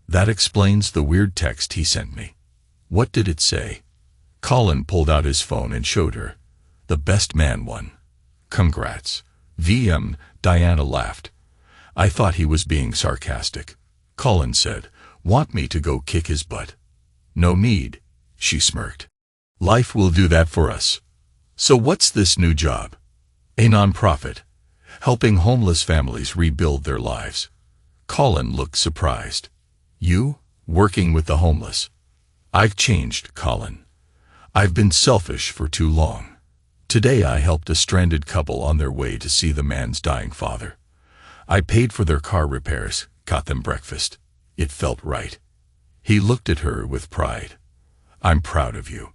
That explains the weird text he sent me. What did it say? Colin pulled out his phone and showed her. The best man won. Congrats. VM, Diana laughed. I thought he was being sarcastic. Colin said, want me to go kick his butt? No need, she smirked. Life will do that for us. So what's this new job? A nonprofit, helping homeless families rebuild their lives. Colin looked surprised. You, working with the homeless? I've changed, Colin. I've been selfish for too long. Today I helped a stranded couple on their way to see the man's dying father. I paid for their car repairs, got them breakfast. It felt right. He looked at her with pride. I'm proud of you.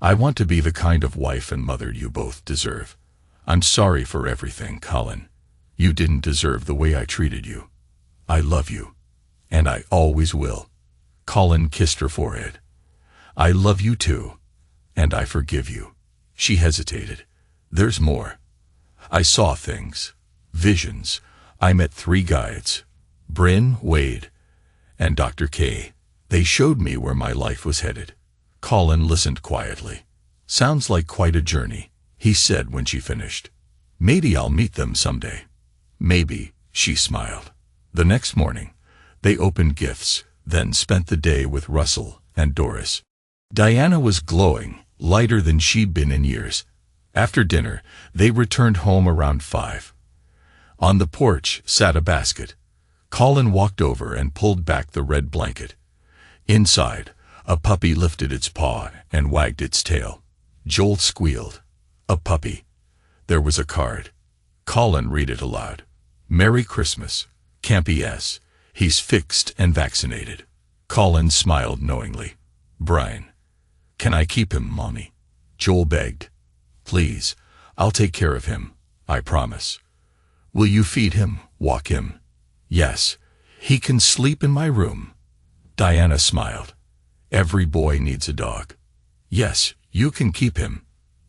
I want to be the kind of wife and mother you both deserve. I'm sorry for everything, Colin. You didn't deserve the way I treated you. I love you. And I always will. Colin kissed her forehead. I love you too. And I forgive you. She hesitated. There's more. I saw things. Visions. I met 3 guides. Bryn, Wade, and Dr. K. They showed me where my life was headed. Colin listened quietly. Sounds like quite a journey, he said when she finished. Maybe I'll meet them someday. Maybe, she smiled. The next morning, they opened gifts, then spent the day with Russell and Doris. Diana was glowing, lighter than she'd been in years. After dinner, they returned home around 5. On the porch sat a basket. Colin walked over and pulled back the red blanket. Inside, a puppy lifted its paw and wagged its tail. Joel squealed. A puppy. There was a card. Colin read it aloud. Merry Christmas. Campy S. He's fixed and vaccinated. Colin smiled knowingly. Brian. Can I keep him, Mommy? Joel begged. Please, I'll take care of him, I promise. Will you feed him, walk him? Yes, he can sleep in my room. Diana smiled. Every boy needs a dog. Yes, you can keep him.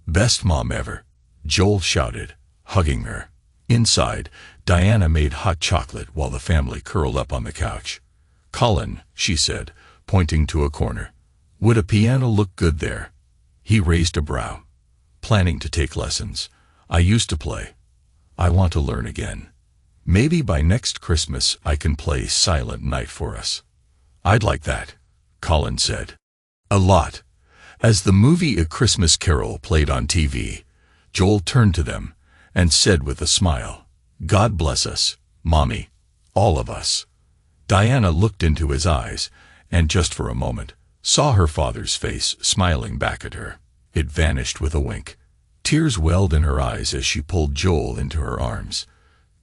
Best mom ever, Joel shouted, hugging her. Inside, Diana made hot chocolate while the family curled up on the couch. Colin, she said, pointing to a corner. Would a piano look good there? He raised a brow. Planning to take lessons. I used to play. I want to learn again. Maybe by next Christmas I can play Silent Night for us. I'd like that, Colin said. A lot. As the movie A Christmas Carol played on TV, Joel turned to them and said with a smile, God bless us, Mommy, all of us. Diana looked into his eyes and just for a moment saw her father's face smiling back at her. It vanished with a wink. Tears welled in her eyes as she pulled Joel into her arms.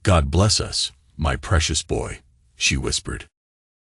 God bless us, my precious boy, she whispered.